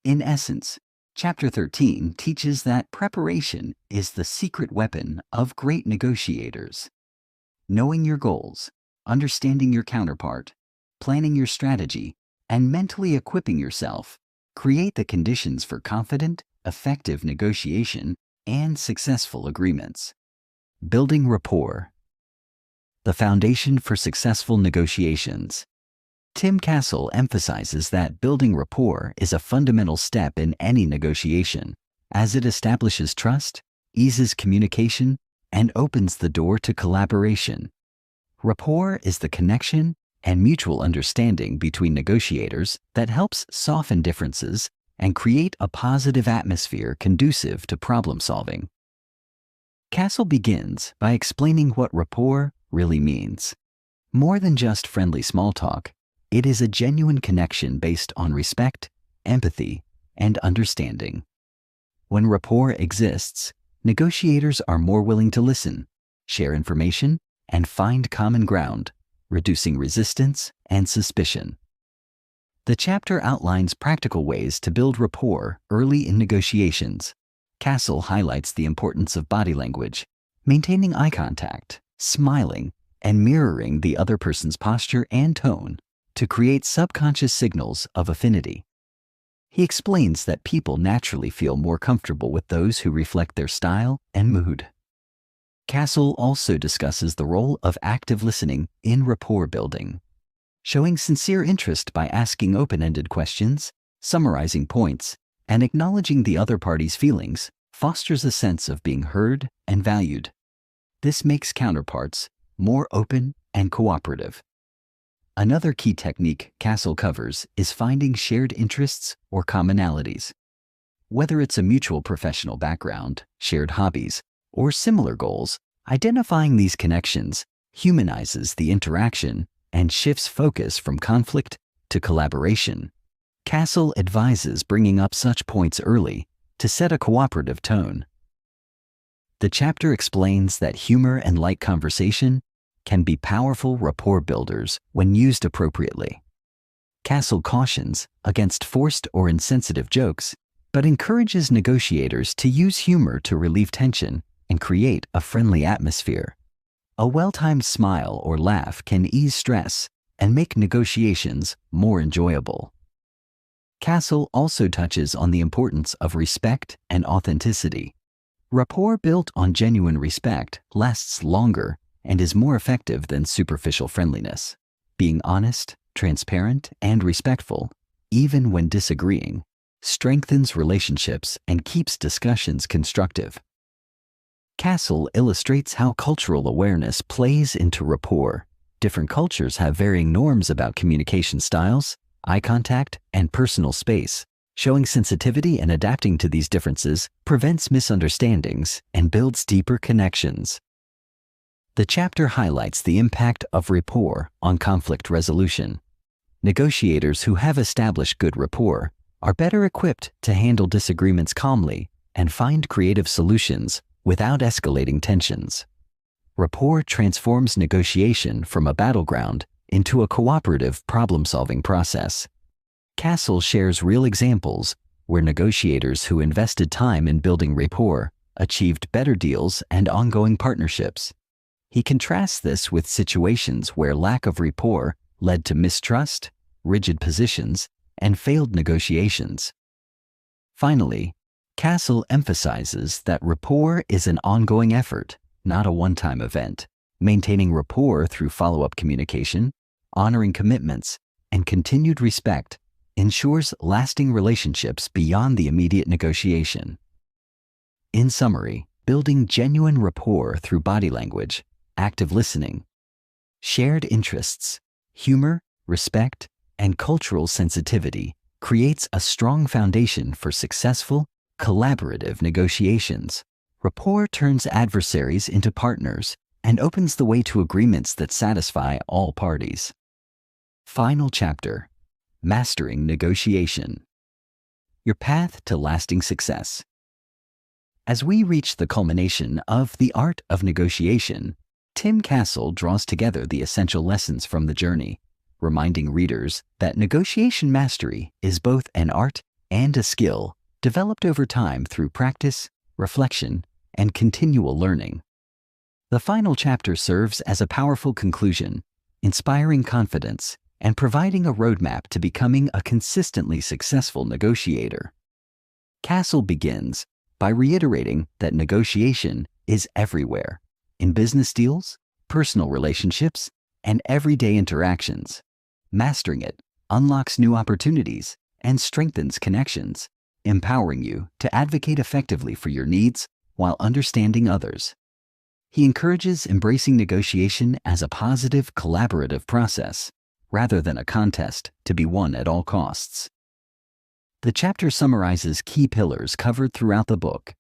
In essence, Chapter 13 teaches that preparation is the secret weapon of great negotiators. Knowing your goals, understanding your counterpart, planning your strategy, and mentally equipping yourself create the conditions for confident, effective negotiation and successful agreements. Building rapport. The foundation for successful negotiations. Tim Castle emphasizes that building rapport is a fundamental step in any negotiation, as it establishes trust, eases communication, and opens the door to collaboration. Rapport is the connection and mutual understanding between negotiators that helps soften differences and create a positive atmosphere conducive to problem solving. Castle begins by explaining what rapport really means. More than just friendly small talk, it is a genuine connection based on respect, empathy, and understanding. When rapport exists, negotiators are more willing to listen, share information, and find common ground, reducing resistance and suspicion. The chapter outlines practical ways to build rapport early in negotiations. Castle highlights the importance of body language, maintaining eye contact, smiling, and mirroring the other person's posture and tone to create subconscious signals of affinity. He explains that people naturally feel more comfortable with those who reflect their style and mood. Castle also discusses the role of active listening in rapport building. Showing sincere interest by asking open-ended questions, summarizing points, and acknowledging the other party's feelings fosters a sense of being heard and valued. This makes counterparts more open and cooperative. Another key technique Castle covers is finding shared interests or commonalities. Whether it's a mutual professional background, shared hobbies, or similar goals, identifying these connections humanizes the interaction and shifts focus from conflict to collaboration. Castle advises bringing up such points early to set a cooperative tone. The chapter explains that humor and light conversation can be powerful rapport builders when used appropriately. Castle cautions against forced or insensitive jokes, but encourages negotiators to use humor to relieve tension and create a friendly atmosphere. A well-timed smile or laugh can ease stress and make negotiations more enjoyable. Castle also touches on the importance of respect and authenticity. Rapport built on genuine respect lasts longer and is more effective than superficial friendliness. Being honest, transparent, and respectful, even when disagreeing, strengthens relationships and keeps discussions constructive. Castle illustrates how cultural awareness plays into rapport. Different cultures have varying norms about communication styles, eye contact, and personal space. Showing sensitivity and adapting to these differences prevents misunderstandings and builds deeper connections. The chapter highlights the impact of rapport on conflict resolution. Negotiators who have established good rapport are better equipped to handle disagreements calmly and find creative solutions without escalating tensions. Rapport transforms negotiation from a battleground into a cooperative problem-solving process. Castle shares real examples where negotiators who invested time in building rapport achieved better deals and ongoing partnerships. He contrasts this with situations where lack of rapport led to mistrust, rigid positions, and failed negotiations. Finally, Castle emphasizes that rapport is an ongoing effort, not a one-time event. Maintaining rapport through follow-up communication, honoring commitments, and continued respect ensures lasting relationships beyond the immediate negotiation. In summary, building genuine rapport through body language, active listening, shared interests, humor, respect, and cultural sensitivity creates a strong foundation for successful, collaborative negotiations. Rapport turns adversaries into partners and opens the way to agreements that satisfy all parties. Final chapter: Mastering Negotiation. Your path to lasting success. As we reach the culmination of The Art of Negotiation, Tim Castle draws together the essential lessons from the journey, reminding readers that negotiation mastery is both an art and a skill developed over time through practice, reflection, and continual learning. The final chapter serves as a powerful conclusion, inspiring confidence and providing a roadmap to becoming a consistently successful negotiator. Castle begins by reiterating that negotiation is everywhere, in business deals, personal relationships, and everyday interactions. Mastering it unlocks new opportunities and strengthens connections, empowering you to advocate effectively for your needs while understanding others. He encourages embracing negotiation as a positive, collaborative process, rather than a contest to be won at all costs. The chapter summarizes key pillars covered throughout the book: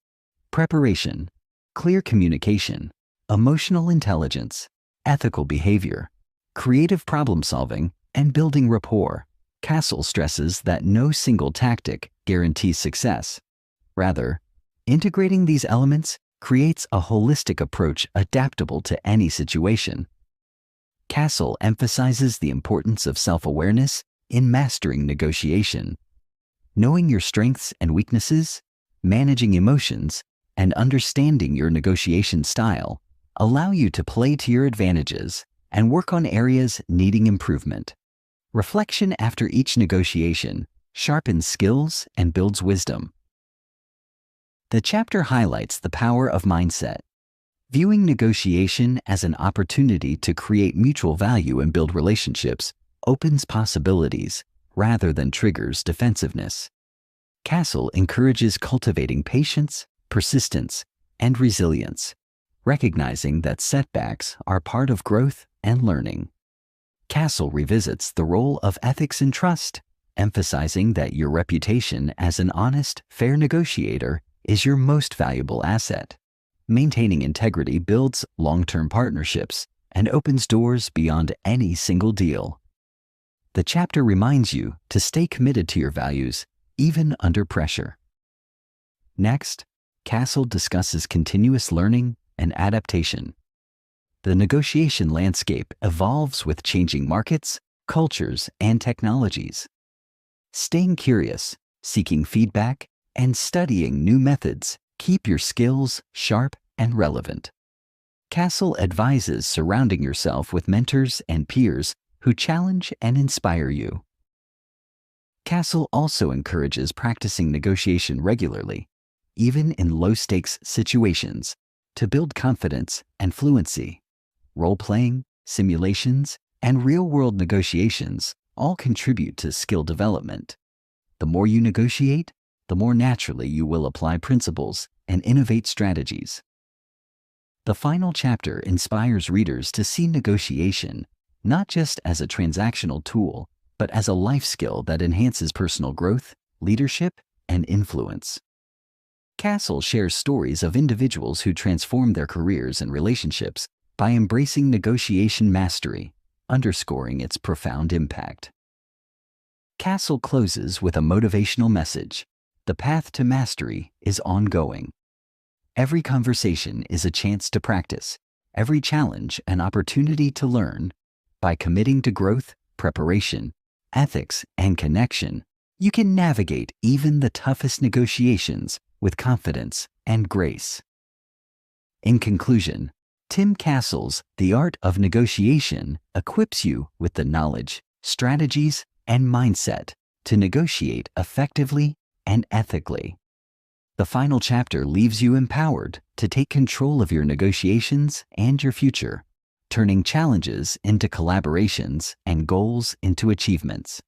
preparation, clear communication, emotional intelligence, ethical behavior, creative problem-solving, and building rapport. Castle stresses that no single tactic guarantees success. Rather, integrating these elements creates a holistic approach adaptable to any situation. Castle emphasizes the importance of self-awareness in mastering negotiation. Knowing your strengths and weaknesses, managing emotions, and understanding your negotiation style allow you to play to your advantages and work on areas needing improvement. Reflection after each negotiation sharpens skills and builds wisdom. The chapter highlights the power of mindset, viewing negotiation as an opportunity to create mutual value and build relationships opens possibilities rather than triggers defensiveness. Castle encourages cultivating patience, persistence, and resilience, recognizing that setbacks are part of growth and learning. Castle revisits the role of ethics and trust, emphasizing that your reputation as an honest, fair negotiator is your most valuable asset. Maintaining integrity builds long-term partnerships and opens doors beyond any single deal. The chapter reminds you to stay committed to your values, even under pressure. Next, Castle discusses continuous learning and adaptation. The negotiation landscape evolves with changing markets, cultures, and technologies. Staying curious, seeking feedback, and studying new methods keep your skills sharp and relevant. Castle advises surrounding yourself with mentors and peers who challenge and inspire you. Castle also encourages practicing negotiation regularly, even in low-stakes situations, to build confidence and fluency. Role-playing, simulations, and real-world negotiations all contribute to skill development. The more you negotiate, the more naturally you will apply principles and innovate strategies. The final chapter inspires readers to see negotiation not just as a transactional tool, but as a life skill that enhances personal growth, leadership, and influence. Castle shares stories of individuals who transform their careers and relationships by embracing negotiation mastery, underscoring its profound impact. Castle closes with a motivational message: the path to mastery is ongoing. Every conversation is a chance to practice, every challenge an opportunity to learn. By committing to growth, preparation, ethics, and connection, you can navigate even the toughest negotiations with confidence and grace. In conclusion, Tim Castle's The Art of Negotiation equips you with the knowledge, strategies, and mindset to negotiate effectively and ethically. The final chapter leaves you empowered to take control of your negotiations and your future, turning challenges into collaborations and goals into achievements.